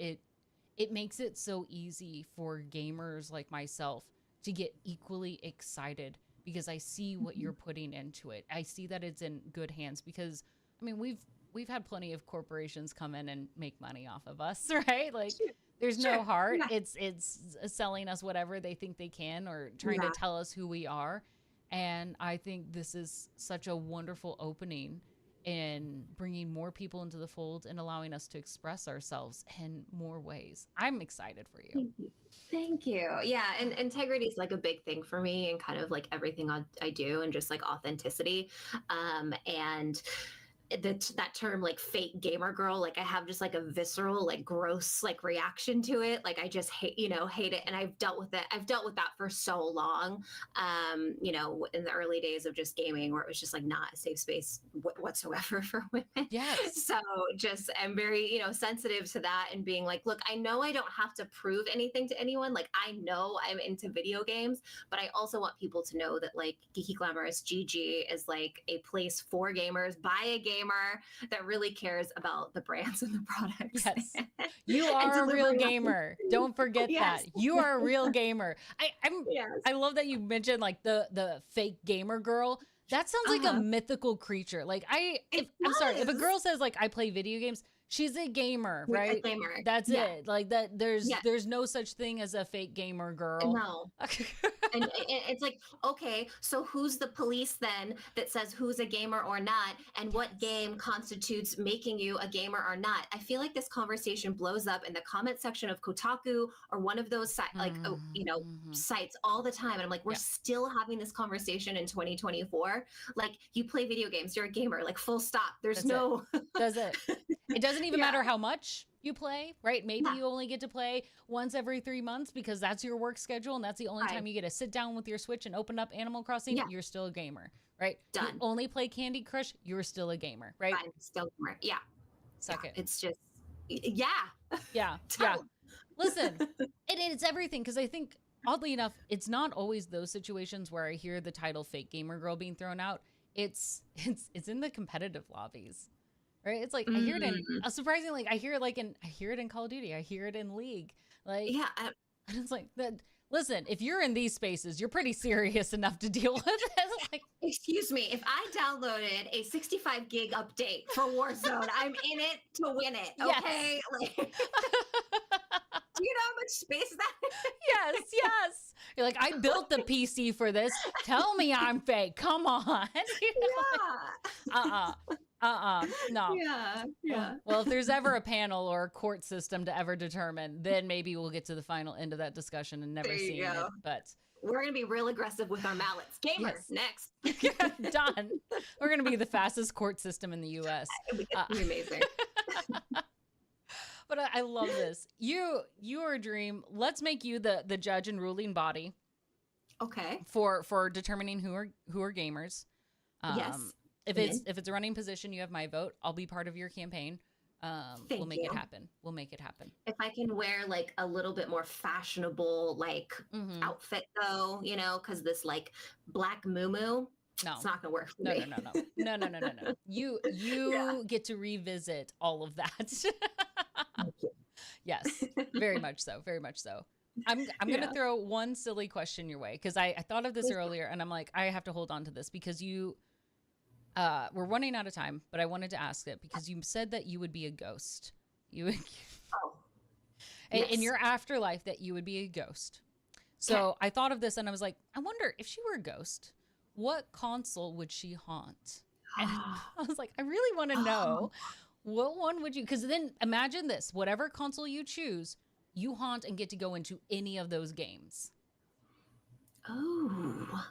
It makes it so easy for gamers like myself to get equally excited because I see what you're putting into it. I see that it's in good hands because we've had plenty of corporations come in and make money off of us, right? Like there's no heart. Yeah. It's selling us whatever they think they can or trying to tell us who we are. And I think this is such a wonderful opening in bringing more people into the fold and allowing us to express ourselves in more ways. I'm excited for you. Thank you. Yeah. And integrity is like a big thing for me and kind of like everything I do and just like authenticity. And that term like fake gamer girl, like I have just like a visceral, like gross, like reaction to it. Like I just hate it. And I've dealt with it. I've dealt with that for so long, in the early days of just gaming where it was just like not a safe space whatsoever for women. Yes. So just, I'm very, sensitive to that and being like, look, I know I don't have to prove anything to anyone. Like I know I'm into video games, but I also want people to know that like Geeky Glamorous GG is like a place for gamers by a gamer that really cares about the brands and the products. Yes. You are a real gamer. Don't forget that. You are a real gamer. I love that you mentioned like the fake gamer girl. That sounds like a mythical creature. Like if a girl says like I play video games, she's a gamer, You're a right? gamer. That's Yeah. it. Like that. Yeah. There's no such thing as a fake gamer girl. No. And it's like, okay, so who's the police then that says who's a gamer or not, and what game constitutes making you a gamer or not? I feel like this conversation blows up in the comment section of Kotaku or one of those sites all the time, and I'm like, we're still having this conversation in 2024. Like, you play video games, you're a gamer, like, full stop. There's no. Does it? It doesn't even matter how much you play, right? Maybe you only get to play once every 3 months because that's your work schedule and that's the only time you get to sit down with your Switch and open up Animal Crossing. You're still a gamer, right? Done. You only play Candy Crush, you're still a gamer, right? I'm still a gamer. Yeah. Suck it. It's just, yeah. Yeah. Listen, it's everything, because I think, oddly enough, it's not always those situations where I hear the title fake gamer girl being thrown out. It's in the competitive lobbies. Right? It's like, I hear it in, surprisingly, I hear it in Call of Duty. I hear it in League. Like, and it's like, listen, if you're in these spaces, you're pretty serious enough to deal with it. Like, excuse me, if I downloaded a 65 gig update for Warzone, I'm in it to win it. Okay. Yes. Like, do you know how much space that is? Yes. You're like, I built the PC for this. Tell me I'm fake. Come on. No. Yeah. Well, if there's ever a panel or a court system to ever determine, then maybe we'll get to the final end of that discussion and never see it. But we're going to be real aggressive with our mallets. Gamers, next. Done. We're going to be the fastest court system in the U.S. It's amazing. But I love this. You're a dream. Let's make you the judge and ruling body. Okay. For determining who are gamers. Yes. If it's a running position, you have my vote. I'll be part of your campaign. We'll make it happen. We'll make it happen. If I can wear like a little bit more fashionable outfit though, because this like black muumuu, it's not gonna work for me. No. You get to revisit all of that. Thank you. Yes, very much so. Very much so. I'm gonna throw one silly question your way, because I thought of this earlier and I'm like, I have to hold on to this because we're running out of time, but I wanted to ask it because you said that you would be a ghost. In your afterlife, that you would be a ghost. So I thought of this and I was like, I wonder if she were a ghost, what console would she haunt? And I was like, I really want to know what one would you, because then imagine this, whatever console you choose, you haunt and get to go into any of those games. Oh.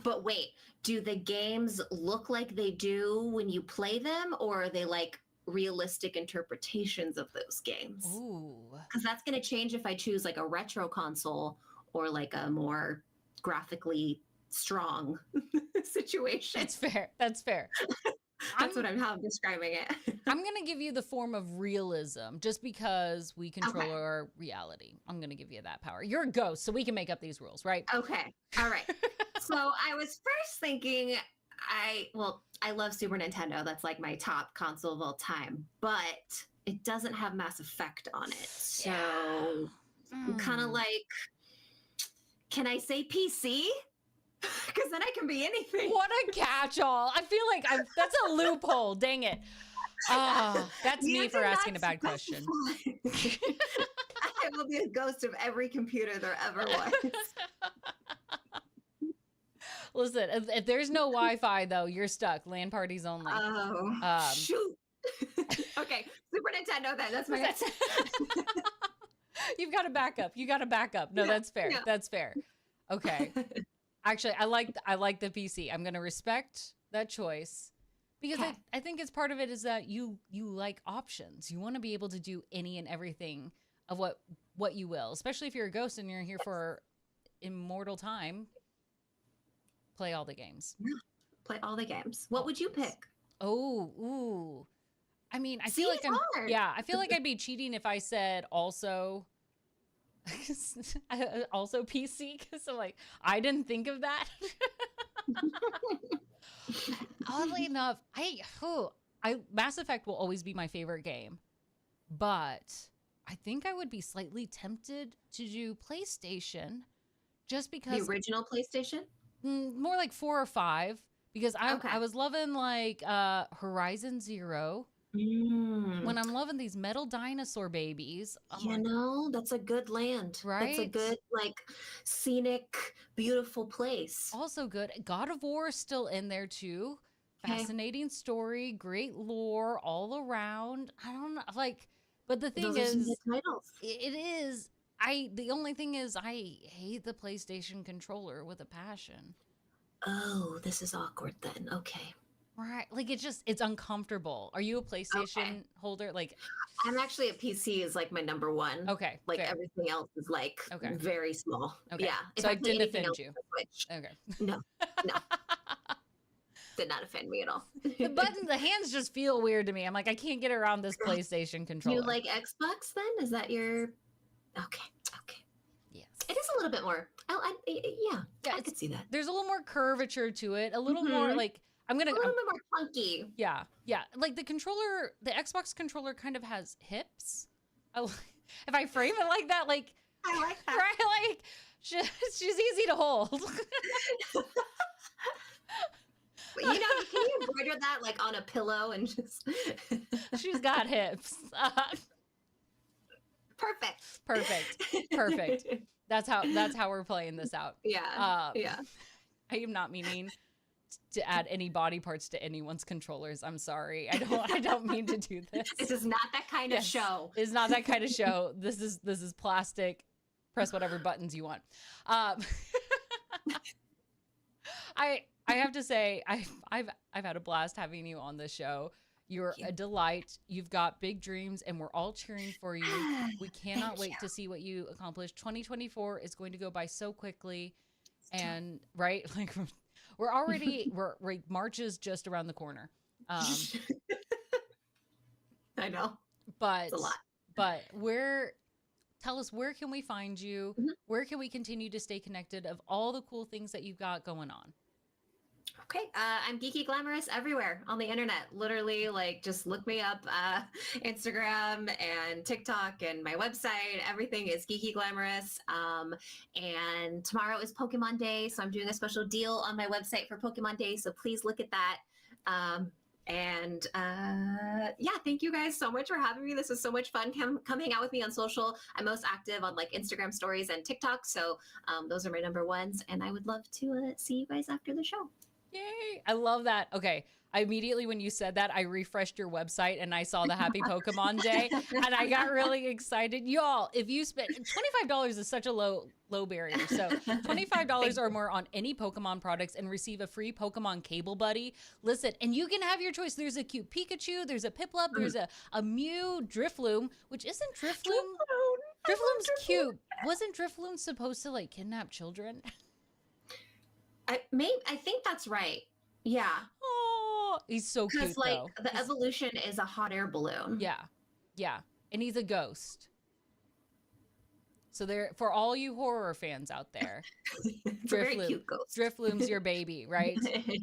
But wait, do the games look like they do when you play them, or are they like realistic interpretations of those games? Ooh. Because that's going to change if I choose like a retro console or like a more graphically strong situation. That's fair. That's how I'm describing it. I'm going to give you the form of realism just because we control our reality. I'm going to give you that power. You're a ghost, so we can make up these rules, right? Okay. All right. So I was first thinking, I love Super Nintendo. That's like my top console of all time, but it doesn't have Mass Effect on it. So I'm kind of like, can I say PC? Because then I can be anything. What a catch-all. I feel like that's a loophole. Dang it. That's me for asking a bad question. I will be a ghost of every computer there ever was. Listen, if there's no Wi-Fi, though, you're stuck. LAN parties only. Oh, shoot. Okay, Super Nintendo then. That's my answer. You've got a backup. No, that's fair. Yeah. That's fair. Okay. Actually, I like the PC. I'm going to respect that choice because I think it's part of it is that you like options. You want to be able to do any and everything of what you will, especially if you're a ghost and you're here for immortal time. Play all the games. Play all the games. What would you pick? Ooh. I mean, I feel like I feel like I'd be cheating if I said also PC, because I'm like, I didn't think of that. Oddly enough, Mass Effect will always be my favorite game, but I think I would be slightly tempted to do PlayStation, just because the original PlayStation, more like 4 or 5, because I was loving like Horizon Zero Mm. When I'm loving these metal dinosaur babies, I'm You like, know, that's a good land. That's a right? good, like, scenic, beautiful place. Also good. God of War is still in there too. Okay. Fascinating story, great lore all around. I don't know, like, but the thing Those are some good is, titles. it is. The only thing is, I hate the PlayStation controller with a passion. Oh, this is awkward then. Okay. Right. Like it's uncomfortable. Are you a Okay. PlayStation holder? Like, I'm actually a PC is like my number one. okay, Like fair. everything else is like Okay. very small. Okay. Yeah. If So I I play didn't anything offend else, you. it's a Switch. Okay. No, no, did not offend me at all. The hands just feel weird to me. I'm like, I can't get around this PlayStation Do you controller. like Xbox then? Is that your okay? Okay. Yes. It is a little bit more. Yeah, Yeah, I could see that. there's a little more curvature to it, a little more Mm-hmm. like A little bit more clunky. yeah, yeah. Like the controller, the Xbox controller kind of has hips. If I frame it like that, like I like that. right, like she's easy to hold. But, you know, can you embroider that like on a pillow and just She's got hips. perfect. Perfect. That's how we're playing this out. Yeah. Yeah. I am not meaning to add any body parts to anyone's controllers. I'm sorry. I don't mean to do this. This is not that kind of show. It's not that kind of show. This is plastic. Press whatever buttons you want. I have to say I've had a blast having you on this show. You're a delight. You've got big dreams, and we're all cheering for you. We cannot wait to see what you accomplish. 2024 is going to go by so quickly, and right, like we're already we're March is just around the corner. I know, but it's a lot. But tell us, where can we find you? Where can we continue to stay connected of all the cool things that you've got going on? Okay, I'm geeky glamorous everywhere on the internet. Literally, like, just look me up. Instagram and TikTok and my website. Everything is geeky glamorous. And tomorrow is Pokemon Day, so I'm doing a special deal on my website for Pokemon Day. So please look at that. Yeah, thank you guys so much for having me. This was so much fun. Come hang out with me on social. I'm most active on like Instagram stories and TikTok. So those are my number ones. And I would love to see you guys after the show. Yay. I love that. Okay. I immediately, when you said that, I refreshed your website and I saw the Happy Pokemon Day and I got really excited. Y'all, if you spend $25 is such a low barrier. So $25 or more on any Pokemon products and receive a free Pokemon Cable Buddy. Listen, and you can have your choice. There's a cute Pikachu, there's a Piplup, there's a Mew, Drifloon, which isn't Drifloon. Drifloon's cute. Wasn't Drifloon supposed to like kidnap children? I think that's right. Yeah. Oh, he's so cute Because like though. the evolution is a hot air balloon. Yeah, and he's a ghost. So there, for all you horror fans out there, It's a very cute ghost. Drifloom's your baby, right?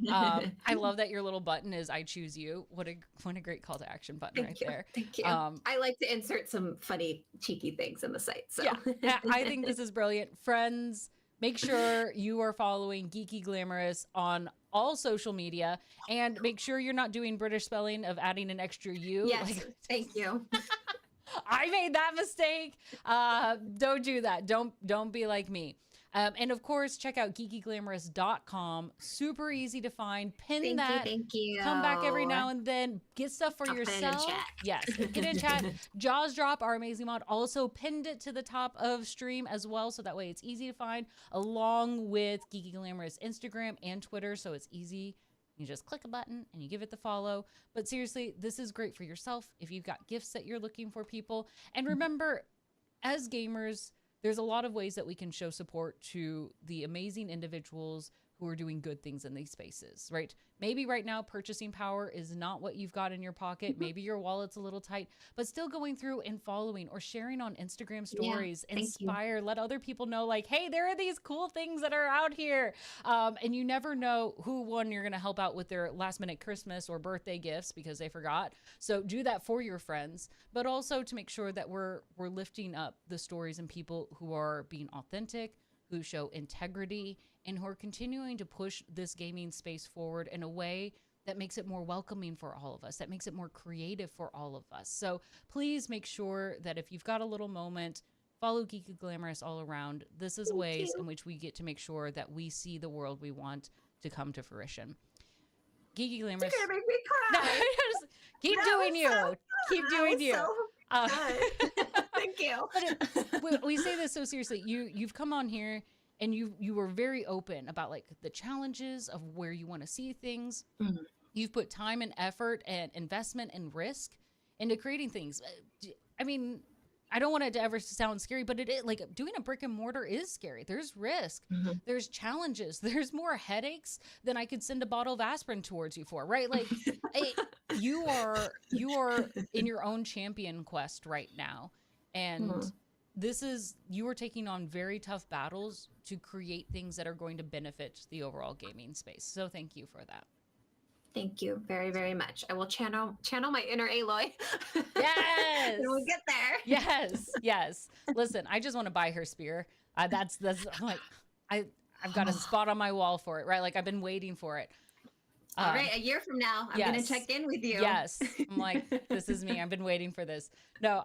I love that your little button is "I choose you." What a great call to action button right there. Thank you. I like to insert some funny, cheeky things in the site. So yeah, I think this is brilliant, friends. Make sure you are following Geeky Glamorous on all social media, and make sure you're not doing British spelling of adding an extra U. Yes, thank you. I made that mistake. Don't do that. Don't be like me. And of course, check out geekyglamorous.com. Super easy to find. Thank you. Come back every now and then. Get stuff for yourself. Put it in chat. Yes, get in chat. Jaws Drop, our amazing mod, also pinned it to the top of stream as well. So that way it's easy to find, along with Geeky Glamorous Instagram and Twitter. So it's easy. You just click a button and you give it the follow. But seriously, this is great for yourself if you've got gifts that you're looking for people. And remember, as gamers, there's a lot of ways that we can show support to the amazing individuals who are doing good things in these spaces, right? Maybe right now purchasing power is not what you've got in your pocket. Maybe your wallet's a little tight, but still going through and following or sharing on Instagram stories, inspire, let other people know like, hey, there are these cool things that are out here. And you never know who one you're going to help out with their last minute Christmas or birthday gifts because they forgot. So do that for your friends, but also to make sure that we're lifting up the stories and people who are being authentic, who show integrity, and who are continuing to push this gaming space forward in a way that makes it more welcoming for all of us, that makes it more creative for all of us. So please make sure that if you've got a little moment, follow Geeky Glamorous all around. This is Thank ways you. in which we get to make sure that we see the world we want to come to fruition. Geeky Glamorous. You're gonna make me cry. Keep That doing was you. so Keep That doing was you. so Uh, good. Thank you. but we say this so seriously. You've come on here and you were very open about like the challenges of where you want to see things. Mhm. You've put time and effort and investment and risk into creating things. I mean, I don't want it to ever sound scary, but it is like doing a brick and mortar is scary. There's risk, Mhm. there's challenges, there's more headaches than I could send a bottle of aspirin towards you for, right? Like you are in your own champion quest right now. And Mhm. you are taking on very tough battles to create things that are going to benefit the overall gaming space. So thank you for that. Thank you very, very much. I will channel my inner Aloy. Yes. And we'll get there. Yes. Listen, I just want to buy her spear. That's I'm like I've got a spot on my wall for it, right? Like I've been waiting for it. All right, a year from now, I'm gonna yes. check in with you. Yes. I'm like, this is me. I've been waiting for this. No,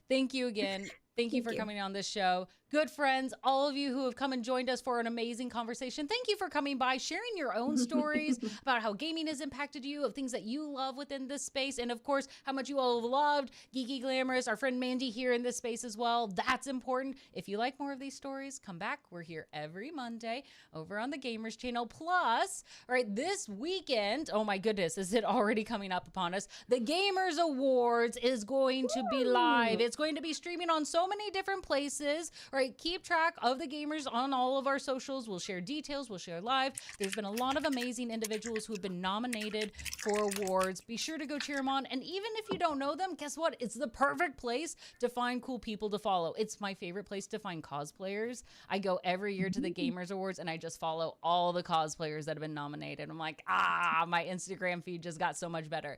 thank you again. Thank you for coming on this show. Good friends, all of you who have come and joined us for an amazing conversation. Thank you for coming by, sharing your own stories about how gaming has impacted you, of things that you love within this space, and of course, how much you all have loved Geeky Glamorous, our friend Mandie here in this space as well. That's important. If you like more of these stories, come back. We're here every Monday over on the Gamers channel. Plus, all right, this weekend, oh my goodness, is it already coming up upon us? The Gamers Awards is going to be live. It's going to be streaming on so many different places. All right, keep track of the gamers on all of our socials. We'll share details. We'll share live. There's been a lot of amazing individuals who have been nominated for awards. Be sure to go cheer them on. And even if you don't know them, guess what? It's the perfect place to find cool people to follow. It's my favorite place to find cosplayers. I go every year to the Gamers Awards and I just follow all the cosplayers that have been nominated. I'm like, my Instagram feed just got so much better.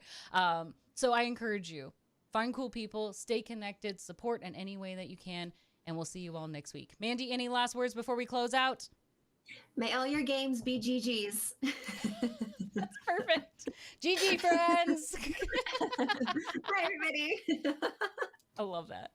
So I encourage you, find cool people, stay connected, support in any way that you can, and we'll see you all next week. Mandie, any last words before we close out? May all your games be GGs. That's perfect. GG, friends. Bye, everybody. I love that.